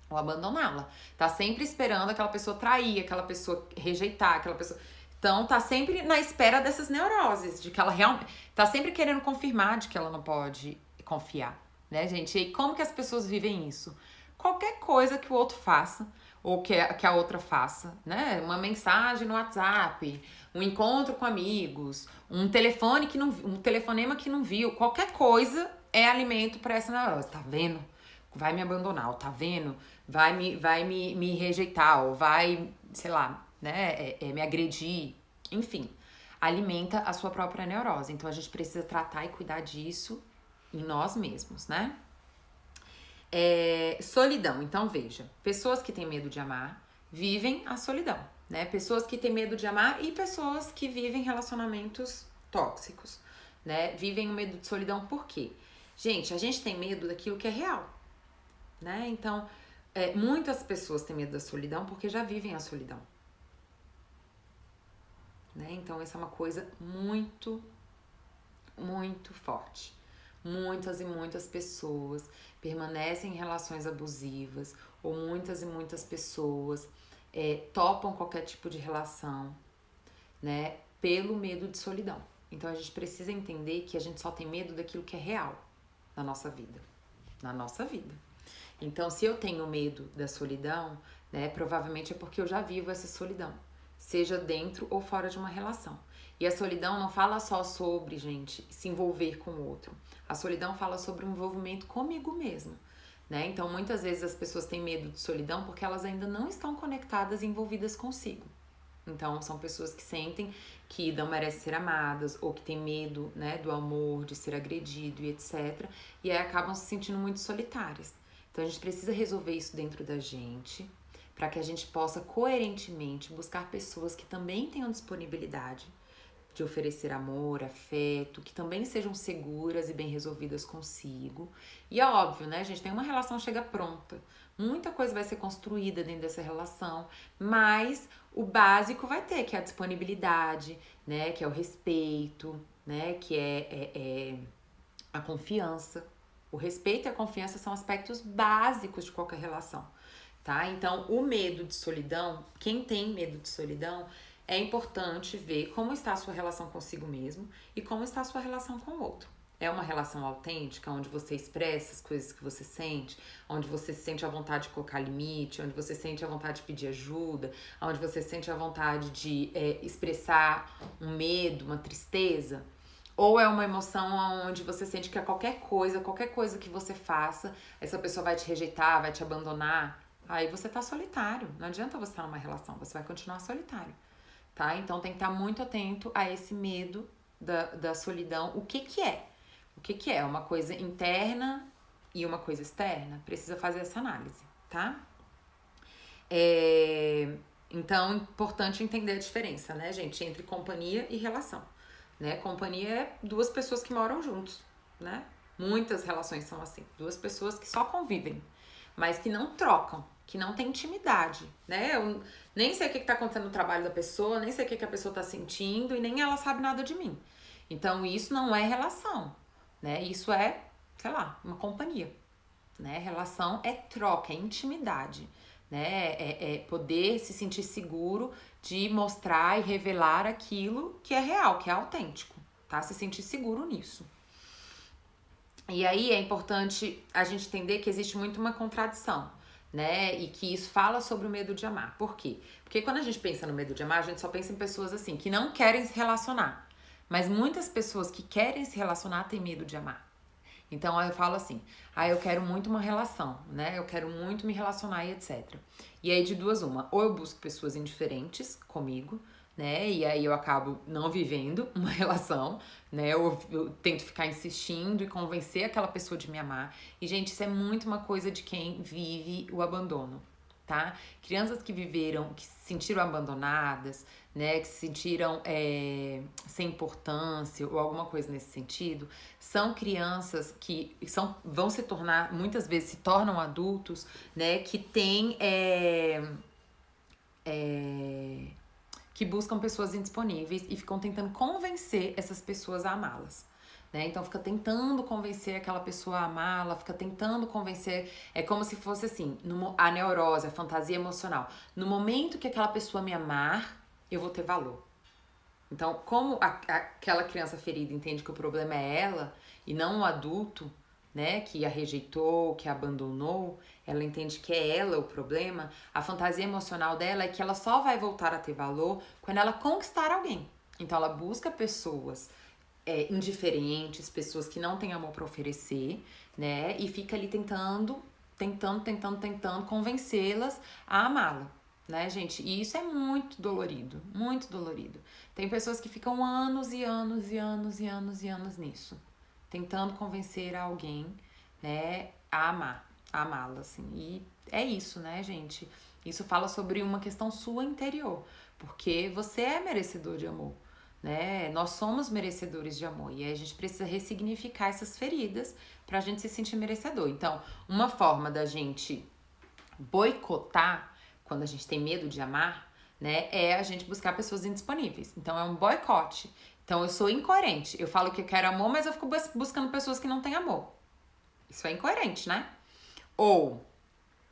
Ou abandoná-la. Tá sempre esperando aquela pessoa trair, aquela pessoa rejeitar, aquela pessoa... Então, tá sempre na espera dessas neuroses, de que ela realmente... Tá sempre querendo confirmar de que ela não pode confiar, né, gente? E como que as pessoas vivem isso? Qualquer coisa que o outro faça, ou que a outra faça, né? Uma mensagem no WhatsApp, um encontro com amigos, um telefonema que não viu, qualquer coisa é alimento para essa neurose. Tá vendo? Vai me abandonar, ou tá vendo? Vai me rejeitar, ou vai, sei lá, né, me agredir. Enfim, alimenta a sua própria neurose. Então a gente precisa tratar e cuidar disso em nós mesmos, né? Solidão. Então veja, pessoas que têm medo de amar vivem a solidão, né? Pessoas que têm medo de amar e pessoas que vivem relacionamentos tóxicos, né? Vivem o medo de solidão por quê? Gente, a gente tem medo daquilo que é real, né? Então, muitas pessoas têm medo da solidão porque já vivem a solidão, né? Então, essa é uma coisa muito, muito forte. Muitas e muitas pessoas permanecem em relações abusivas, ou muitas e muitas pessoas topam qualquer tipo de relação, né? Pelo medo de solidão. Então, a gente precisa entender que a gente só tem medo daquilo que é real na nossa vida. Na nossa vida. Então, se eu tenho medo da solidão, né, provavelmente é porque eu já vivo essa solidão, seja dentro ou fora de uma relação. E a solidão não fala só sobre, gente, se envolver com o outro. A solidão fala sobre o envolvimento comigo mesma, né? Então, muitas vezes as pessoas têm medo de solidão porque elas ainda não estão conectadas e envolvidas consigo. Então, são pessoas que sentem que não merecem ser amadas ou que têm medo, né, do amor, de ser agredido e etc. E aí acabam se sentindo muito solitárias. Então, a gente precisa resolver isso dentro da gente para que a gente possa coerentemente buscar pessoas que também tenham disponibilidade de oferecer amor, afeto, que também sejam seguras e bem resolvidas consigo. E é óbvio, né, gente? Nenhuma relação chega pronta. Muita coisa vai ser construída dentro dessa relação, mas o básico vai ter, que é a disponibilidade, né? Que é o respeito, né? Que é a confiança. O respeito e a confiança são aspectos básicos de qualquer relação, tá? Então, o medo de solidão, quem tem medo de solidão, é importante ver como está a sua relação consigo mesmo e como está a sua relação com o outro. É uma relação autêntica, onde você expressa as coisas que você sente, onde você se sente à vontade de colocar limite, onde você sente a vontade de pedir ajuda, onde você sente a vontade de expressar um medo, uma tristeza. Ou é uma emoção onde você sente que qualquer coisa que você faça, essa pessoa vai te rejeitar, vai te abandonar. Aí você tá solitário. Não adianta você estar numa relação, você vai continuar solitário, tá? Então tem que estar muito atento a esse medo da solidão. O que que é? O que que é? Uma coisa interna e uma coisa externa? Precisa fazer essa análise, tá? Então, é importante entender a diferença, né, gente, entre companhia e relação, né? Companhia é duas pessoas que moram juntos, né? Muitas relações são assim, duas pessoas que só convivem, mas que não trocam, que não têm intimidade, né? Eu nem sei o que tá acontecendo no trabalho da pessoa, nem sei o que a pessoa tá sentindo e nem ela sabe nada de mim. Então, isso não é relação, né? Isso é, sei lá, uma companhia, né? Relação é troca, é intimidade, né? É poder se sentir seguro de mostrar e revelar aquilo que é real, que é autêntico, tá? Se sentir seguro nisso. E aí é importante a gente entender que existe muito uma contradição, né? E que isso fala sobre o medo de amar. Por quê? Porque quando a gente pensa no medo de amar, a gente só pensa em pessoas assim, que não querem se relacionar. Mas muitas pessoas que querem se relacionar têm medo de amar. Então aí eu falo assim, eu quero muito uma relação, né? Eu quero muito me relacionar e etc. E aí de duas uma, ou eu busco pessoas indiferentes comigo, né? E aí eu acabo não vivendo uma relação, né? Ou eu tento ficar insistindo e convencer aquela pessoa de me amar. E gente, isso é muito uma coisa de quem vive o abandono, tá? Crianças que viveram, que se sentiram abandonadas, né, que se sentiram sem importância ou alguma coisa nesse sentido, são crianças que vão se tornar, muitas vezes se tornam adultos, né, que têm que buscam pessoas indisponíveis e ficam tentando convencer essas pessoas a amá-las. Né? Então fica tentando convencer aquela pessoa a amá-la, fica tentando convencer, é como se fosse assim, a neurose, a fantasia emocional. No momento que aquela pessoa me amar, eu vou ter valor. Então, como aquela criança ferida entende que o problema é ela e não o adulto, né, que a rejeitou, que a abandonou, ela entende que é ela o problema, a fantasia emocional dela é que ela só vai voltar a ter valor quando ela conquistar alguém. Então ela busca pessoas indiferentes, pessoas que não têm amor para oferecer, né, e fica ali tentando convencê-las a amá-la. Né, gente? E isso é muito dolorido, muito dolorido. Tem pessoas que ficam anos e anos e anos e anos e anos nisso, tentando convencer alguém, né, a amá-la, assim. E é isso, né, gente? Isso fala sobre uma questão sua interior, porque você é merecedor de amor, né? Nós somos merecedores de amor e aí a gente precisa ressignificar essas feridas pra gente se sentir merecedor. Então, uma forma da gente boicotar quando a gente tem medo de amar, né, é a gente buscar pessoas indisponíveis. Então é um boicote. Então eu sou incoerente. Eu falo que eu quero amor, mas eu fico buscando pessoas que não têm amor. Isso é incoerente, né? Ou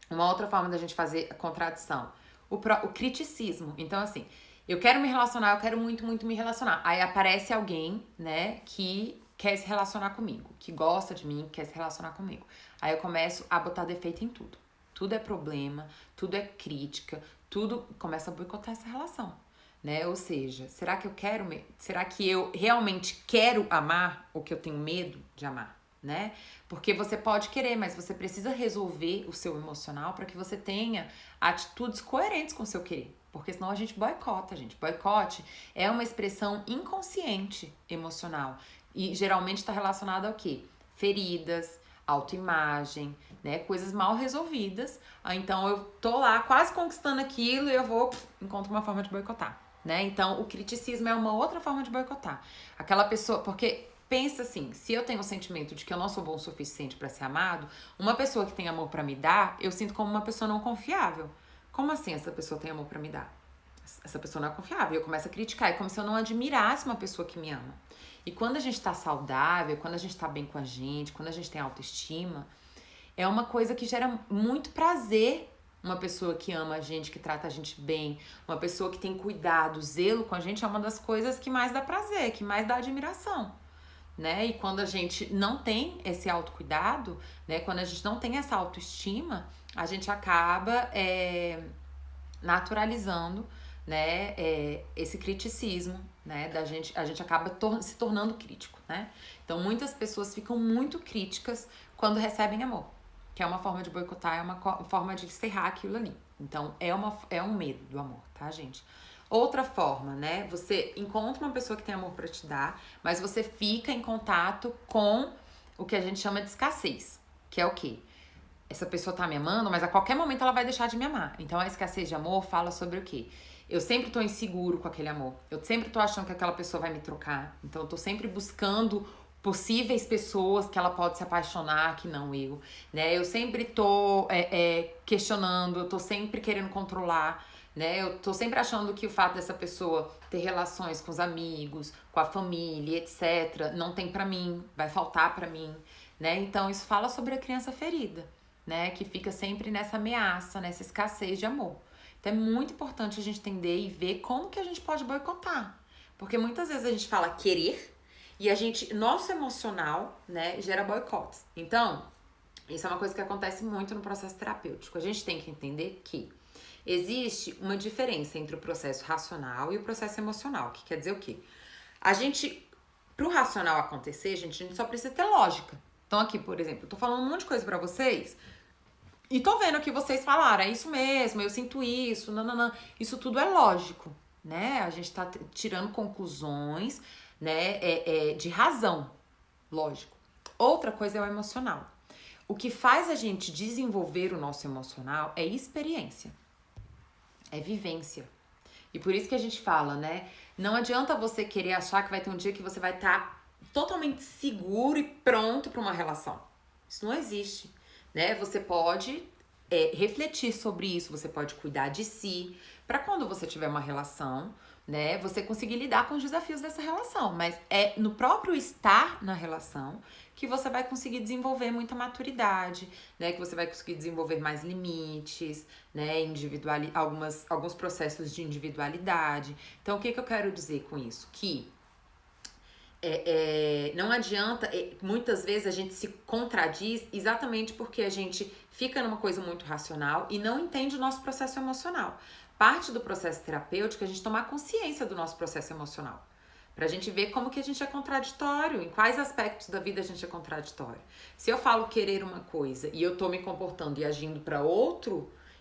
uma outra forma da gente fazer a contradição, o criticismo. Então assim, eu quero me relacionar, eu quero muito, muito me relacionar. Aí aparece alguém, né, que quer se relacionar comigo, que gosta de mim, quer se relacionar comigo. Aí eu começo a botar defeito em tudo. Tudo é problema, tudo é crítica, tudo começa a boicotar essa relação, né? Ou seja, será que eu realmente quero amar ou que eu tenho medo de amar, né? Porque você pode querer, mas você precisa resolver o seu emocional para que você tenha atitudes coerentes com o seu querer. Porque senão a gente boicota, gente. Boicote é uma expressão inconsciente emocional e geralmente está relacionada ao quê? Feridas, autoimagem, né? Coisas mal resolvidas. Então eu tô lá quase conquistando aquilo e eu encontro uma forma de boicotar, né? Então o criticismo é uma outra forma de boicotar. Aquela pessoa, porque pensa assim, se eu tenho o sentimento de que eu não sou bom o suficiente para ser amado, uma pessoa que tem amor para me dar, eu sinto como uma pessoa não confiável. Como assim essa pessoa tem amor para me dar? Essa pessoa não é confiável. Eu começo a criticar, é como se eu não admirasse uma pessoa que me ama. E quando a gente tá saudável, quando a gente tá bem com a gente, quando a gente tem autoestima, é uma coisa que gera muito prazer. Uma pessoa que ama a gente, que trata a gente bem, uma pessoa que tem cuidado, zelo com a gente, é uma das coisas que mais dá prazer, que mais dá admiração, né? E quando a gente não tem esse autocuidado, né? Quando a gente não tem essa autoestima, a gente acaba naturalizando, né, esse criticismo, né, a gente acaba se tornando crítico, né? Então muitas pessoas ficam muito críticas quando recebem amor, que é uma forma de boicotar, é uma forma de encerrar aquilo ali. Então é um medo do amor, tá, gente? Outra forma, né? Você encontra uma pessoa que tem amor pra te dar, mas você fica em contato com o que a gente chama de escassez, que é o quê? Essa pessoa tá me amando, mas a qualquer momento ela vai deixar de me amar. Então a escassez de amor fala sobre o quê? Eu sempre tô inseguro com aquele amor. Eu sempre tô achando que aquela pessoa vai me trocar. Então eu tô sempre buscando possíveis pessoas que ela pode se apaixonar, que não eu, né? Eu sempre tô questionando, eu tô sempre querendo controlar, né? Eu tô sempre achando que o fato dessa pessoa ter relações com os amigos, com a família, etc, não tem pra mim, vai faltar pra mim, né? Então isso fala sobre a criança ferida, né? Que fica sempre nessa ameaça, nessa escassez de amor. Então é muito importante a gente entender e ver como que a gente pode boicotar. Porque muitas vezes a gente fala querer e nosso emocional, né, gera boicotes. Então, isso é uma coisa que acontece muito no processo terapêutico. A gente tem que entender que existe uma diferença entre o processo racional e o processo emocional, que quer dizer o quê? Pro racional acontecer, a gente só precisa ter lógica. Então aqui, por exemplo, eu tô falando um monte de coisa pra vocês e tô vendo que vocês falaram, é isso mesmo, eu sinto isso, não. Isso tudo é lógico, né? A gente tá tirando conclusões, né, de razão, lógico. Outra coisa é o emocional. O que faz a gente desenvolver o nosso emocional é experiência, é vivência. E por isso que a gente fala, né? Não adianta você querer achar que vai ter um dia que você vai estar totalmente seguro e pronto para uma relação. Isso não existe, né? Você pode refletir sobre isso, você pode cuidar de si, para quando você tiver uma relação, né, você conseguir lidar com os desafios dessa relação. Mas é no próprio estar na relação que você vai conseguir desenvolver muita maturidade, né, que você vai conseguir desenvolver mais limites, né, alguns processos de individualidade. Então, o que eu quero dizer com isso? Que não adianta, muitas vezes a gente se contradiz exatamente porque a gente fica numa coisa muito racional e não entende o nosso processo emocional. Parte do processo terapêutico é a gente tomar consciência do nosso processo emocional. Pra gente ver como que a gente é contraditório, em quais aspectos da vida a gente é contraditório. Se eu falo querer uma coisa e eu tô me comportando e agindo para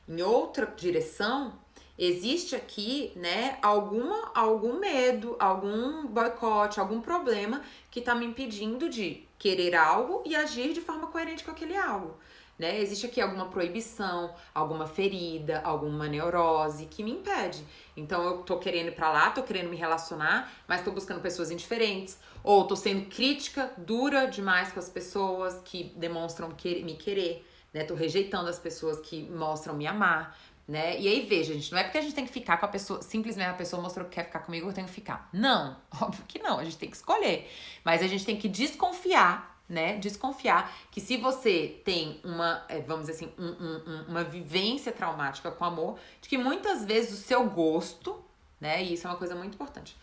em outra direção, existe aqui, né, algum medo, algum boicote, algum problema que tá me impedindo de querer algo e agir de forma coerente com aquele algo. Né? Existe aqui alguma proibição, alguma ferida, alguma neurose que me impede. Então eu tô querendo ir pra lá, tô querendo me relacionar, mas tô buscando pessoas indiferentes. Ou tô sendo crítica, dura demais com as pessoas que demonstram me querer, né? Tô rejeitando as pessoas que mostram me amar, né? E aí, veja, gente, não é porque a gente tem que ficar com a pessoa, simplesmente a pessoa mostrou que quer ficar comigo, eu tenho que ficar. Não, óbvio que não, a gente tem que escolher. Mas a gente tem que desconfiar, né? Desconfiar que se você tem vamos dizer assim, uma vivência traumática com amor, de que muitas vezes o seu gosto, né? E isso é uma coisa muito importante.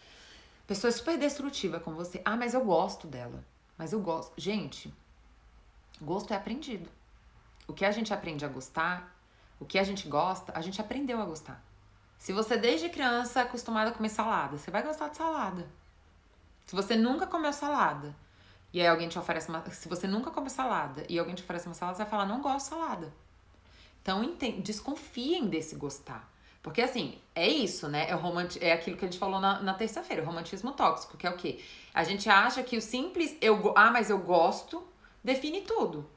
A pessoa é super destrutiva com você. Ah, mas eu gosto dela. Mas eu gosto. Gente, gosto é aprendido. O que a gente aprende a gostar, o que a gente gosta, a gente aprendeu a gostar. Se você desde criança é acostumado a comer salada, você vai gostar de salada. Se você nunca comeu salada, e aí alguém te oferece se você nunca come salada e alguém te oferece uma salada, você vai falar, não gosto de salada. Então, desconfiem desse gostar. Porque, assim, é isso, né? É aquilo que a gente falou na terça-feira, o romantismo tóxico, que é o quê? A gente acha que o simples, mas eu gosto, define tudo.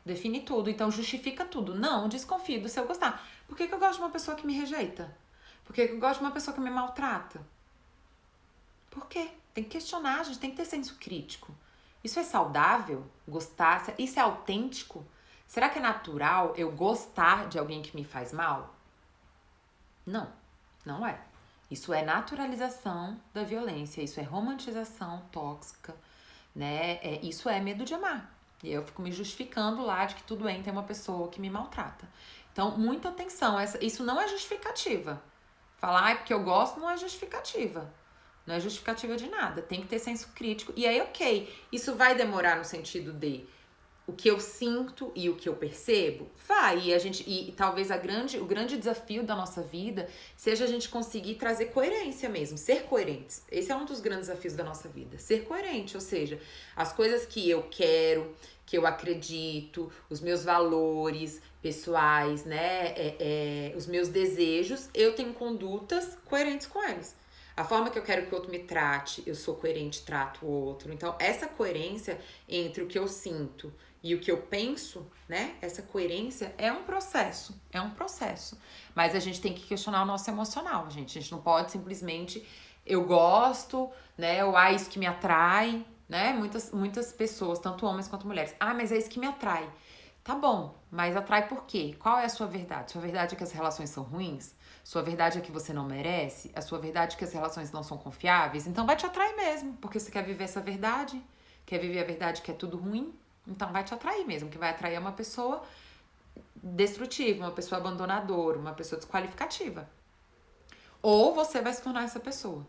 Define tudo, então justifica tudo. Não, desconfie do seu gostar. Por que eu gosto de uma pessoa que me rejeita? Por que eu gosto de uma pessoa que me maltrata? Por quê? Tem que questionar, a gente tem que ter senso crítico. Isso é saudável? Gostar? Isso é autêntico? Será que é natural eu gostar de alguém que me faz mal? Não, não é. Isso é naturalização da violência, isso é romantização tóxica, né? Isso é medo de amar. E eu fico me justificando lá de que tudo bem, tem uma pessoa que me maltrata. Então, muita atenção. Isso não é justificativa. Falar, porque eu gosto, não é justificativa. Não é justificativa de nada. Tem que ter senso crítico. E aí, ok, isso vai demorar no sentido de o que eu sinto e o que eu percebo? Vai, e talvez o grande desafio da nossa vida seja a gente conseguir trazer coerência mesmo, ser coerentes. Esse é um dos grandes desafios da nossa vida, ser coerente, ou seja, as coisas que eu quero, que eu acredito, os meus valores pessoais, né, os meus desejos, eu tenho condutas coerentes com eles. A forma que eu quero que o outro me trate, eu sou coerente, trato o outro. Então, essa coerência entre o que eu sinto e o que eu penso, né? Essa coerência é um processo, Mas a gente tem que questionar o nosso emocional, gente. A gente não pode simplesmente, eu gosto, né? Ou isso que me atrai, né? Muitas pessoas, tanto homens quanto mulheres. Mas é isso que me atrai. Tá bom, mas atrai por quê? Qual é a sua verdade? Sua verdade é que as relações são ruins? Sua verdade é que você não merece? A sua verdade é que as relações não são confiáveis? Então vai te atrair mesmo, porque você quer viver essa verdade, quer viver a verdade que é tudo ruim, então vai te atrair mesmo, que vai atrair uma pessoa destrutiva, uma pessoa abandonadora, uma pessoa desqualificativa. Ou você vai se tornar essa pessoa,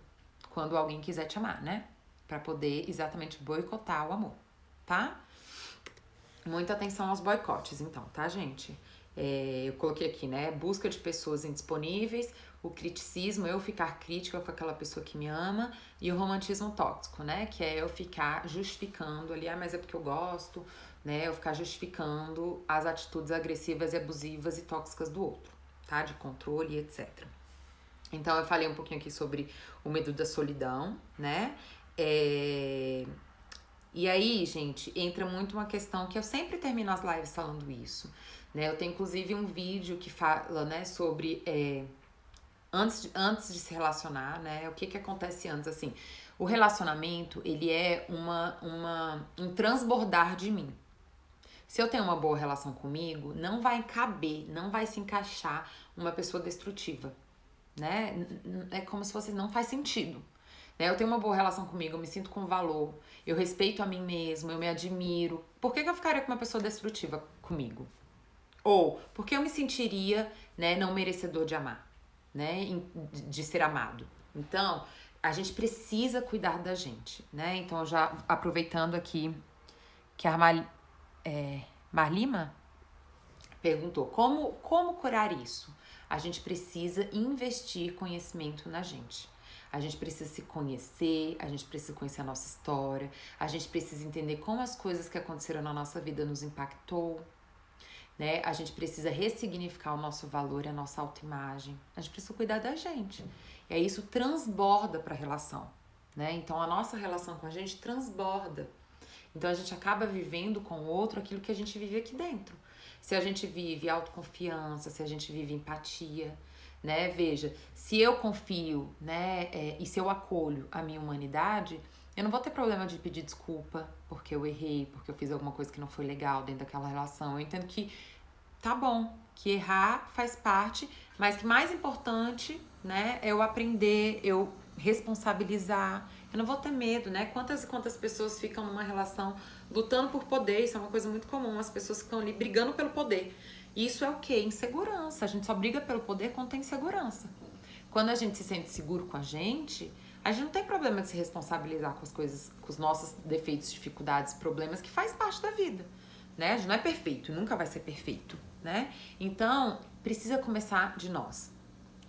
quando alguém quiser te amar, né? Pra poder exatamente boicotar o amor, tá? Muita atenção aos boicotes, então, tá, gente? Eu coloquei aqui, né? Busca de pessoas indisponíveis, o criticismo, eu ficar crítica com aquela pessoa que me ama, e o romantismo tóxico, né? Que é eu ficar justificando ali, mas é porque eu gosto, né? Eu ficar justificando as atitudes agressivas e abusivas e tóxicas do outro, tá? De controle, etc. Então, eu falei um pouquinho aqui sobre o medo da solidão, né? E aí, gente, entra muito uma questão que eu sempre termino as lives falando isso, né? Eu tenho, inclusive, um vídeo que fala, né, sobre antes de se relacionar, né? O que acontece antes, assim. O relacionamento, ele é um transbordar de mim. Se eu tenho uma boa relação comigo, não vai caber, não vai se encaixar uma pessoa destrutiva, né? É como se fosse, não faz sentido. Eu tenho uma boa relação comigo, eu me sinto com valor, eu respeito a mim mesmo, eu me admiro. Por que eu ficaria com uma pessoa destrutiva comigo? Ou, por que eu me sentiria, né, não merecedor de amar, né, de ser amado? Então, a gente precisa cuidar da gente, né? Então, já aproveitando aqui que a Marlima perguntou, como curar isso? A gente precisa investir conhecimento na gente. A gente precisa se conhecer, a gente precisa conhecer a nossa história, a gente precisa entender como as coisas que aconteceram na nossa vida nos impactou, né? A gente precisa ressignificar o nosso valor e a nossa autoimagem. A gente precisa cuidar da gente. E aí isso transborda para a relação, né? Então a nossa relação com a gente transborda. Então a gente acaba vivendo com o outro aquilo que a gente vive aqui dentro. Se a gente vive autoconfiança, se a gente vive empatia, né? Veja, se eu confio, né, e se eu acolho a minha humanidade, eu não vou ter problema de pedir desculpa porque eu errei, porque eu fiz alguma coisa que não foi legal dentro daquela relação. Eu entendo que tá bom, que errar faz parte, mas que mais importante, né, é eu aprender, eu responsabilizar. Eu não vou ter medo, né? Quantas e quantas pessoas ficam numa relação lutando por poder, isso é uma coisa muito comum, as pessoas ficam ali brigando pelo poder. Isso é o quê? Insegurança. A gente só briga pelo poder quando tem insegurança. Quando a gente se sente seguro com a gente não tem problema de se responsabilizar com as coisas, com os nossos defeitos, dificuldades, problemas, que faz parte da vida, né? A gente não é perfeito, nunca vai ser perfeito, né? Então, precisa começar de nós.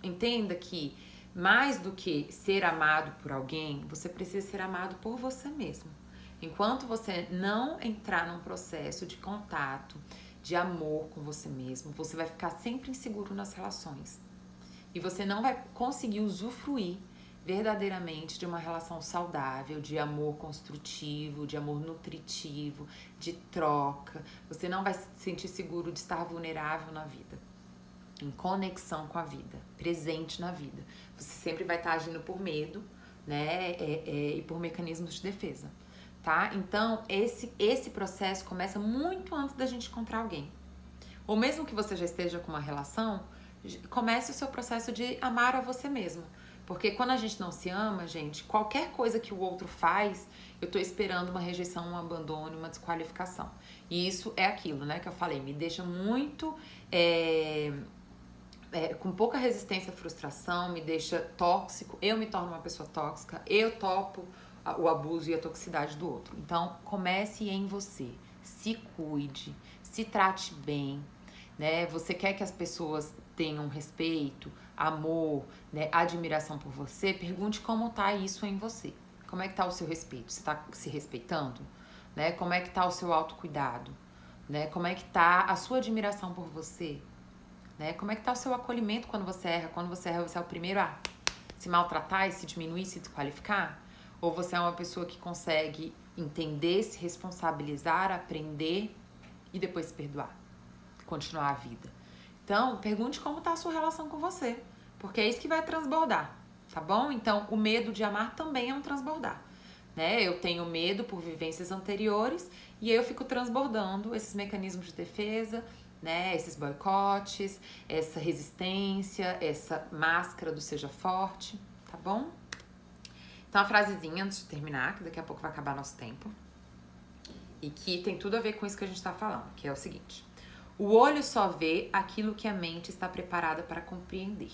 Entenda que mais do que ser amado por alguém, você precisa ser amado por você mesmo. Enquanto você não entrar num processo de contato, de amor com você mesmo, você vai ficar sempre inseguro nas relações. E você não vai conseguir usufruir verdadeiramente de uma relação saudável, de amor construtivo, de amor nutritivo, de troca. Você não vai se sentir seguro de estar vulnerável na vida, em conexão com a vida, presente na vida. Você sempre vai estar agindo por medo, né, e por mecanismos de defesa, tá? Então, esse processo começa muito antes da gente encontrar alguém. Ou mesmo que você já esteja com uma relação, comece o seu processo de amar a você mesmo. Porque quando a gente não se ama, gente, qualquer coisa que o outro faz, eu tô esperando uma rejeição, um abandono, uma desqualificação. E isso é aquilo, né, que eu falei, me deixa muito... com pouca resistência à frustração, me deixa tóxico, eu me torno uma pessoa tóxica, eu topo o abuso e a toxicidade do outro. Então, comece em você. se cuide, se trate bem, né? Você quer que as pessoas tenham respeito, amor, né, admiração por você? Pergunte como tá isso em você. Como é que tá o seu respeito? Você tá se respeitando? Né? Como é que tá o seu autocuidado? Né? Como é que tá a sua admiração por você? Né? Como é que tá o seu acolhimento quando você erra? Quando você erra, você é o primeiro a se maltratar e se diminuir, se desqualificar? Ou você é uma pessoa que consegue entender, se responsabilizar, aprender e depois se perdoar, continuar a vida? Então, pergunte como tá a sua relação com você, porque é isso que vai transbordar, tá bom? Então, o medo de amar também é um transbordar, né? Eu tenho medo por vivências anteriores e aí eu fico transbordando esses mecanismos de defesa, né? Esses boicotes, essa resistência, essa máscara do seja forte, tá bom? Então, a frasezinha antes de terminar, que daqui a pouco vai acabar nosso tempo, e que tem tudo a ver com isso que a gente tá falando, que é o seguinte: o olho só vê aquilo que a mente está preparada para compreender.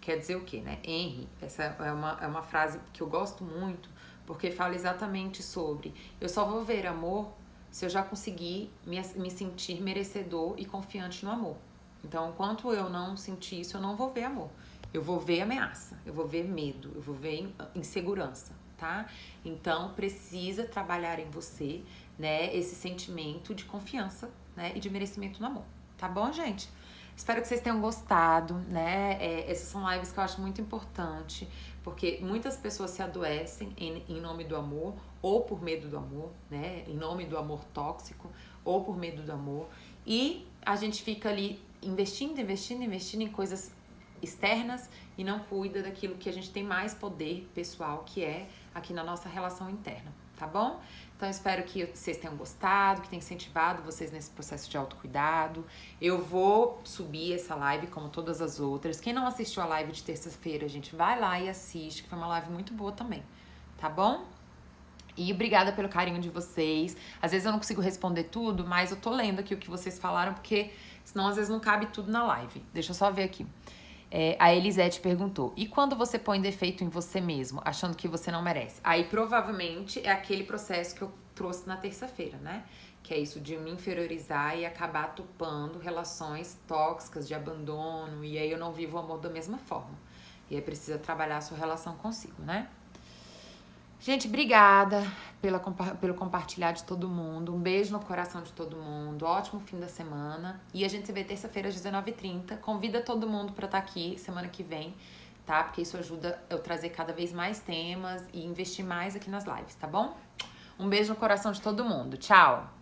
Quer dizer o quê, né? Henry, essa é uma frase que eu gosto muito, porque fala exatamente sobre: eu só vou ver amor se eu já conseguir me sentir merecedor e confiante no amor. Então, enquanto eu não sentir isso, eu não vou ver amor. Eu vou ver ameaça, eu vou ver medo, eu vou ver insegurança, tá? Então, precisa trabalhar em você, né, esse sentimento de confiança, né, e de merecimento no amor. Tá bom, gente? Espero que vocês tenham gostado, né? Essas são lives que eu acho muito importante, porque muitas pessoas se adoecem em nome do amor, ou por medo do amor, né? Em nome do amor tóxico, ou por medo do amor. E a gente fica ali investindo em coisas externas e não cuida daquilo que a gente tem mais poder pessoal, que é aqui na nossa relação interna, tá bom? Então, espero que vocês tenham gostado, que tenha incentivado vocês nesse processo de autocuidado. Eu vou subir essa live como todas as outras. Quem não assistiu a live de terça-feira, gente, vai lá e assiste, que foi uma live muito boa também, tá bom? E obrigada pelo carinho de vocês. Às vezes eu não consigo responder tudo, mas eu tô lendo aqui o que vocês falaram, porque senão às vezes não cabe tudo na live. Deixa eu só ver aqui. A Elisete perguntou: e quando você põe defeito em você mesmo, achando que você não merece? Aí provavelmente é aquele processo que eu trouxe na terça-feira, né? Que é isso de me inferiorizar e acabar topando relações tóxicas de abandono, e aí eu não vivo o amor da mesma forma. E aí precisa trabalhar a sua relação consigo, né? Gente, obrigada pelo compartilhar de todo mundo. Um beijo no coração de todo mundo. Ótimo fim da semana. E a gente se vê terça-feira às 19h30. Convida todo mundo pra estar aqui semana que vem, tá? Porque isso ajuda eu trazer cada vez mais temas e investir mais aqui nas lives, tá bom? Um beijo no coração de todo mundo. Tchau!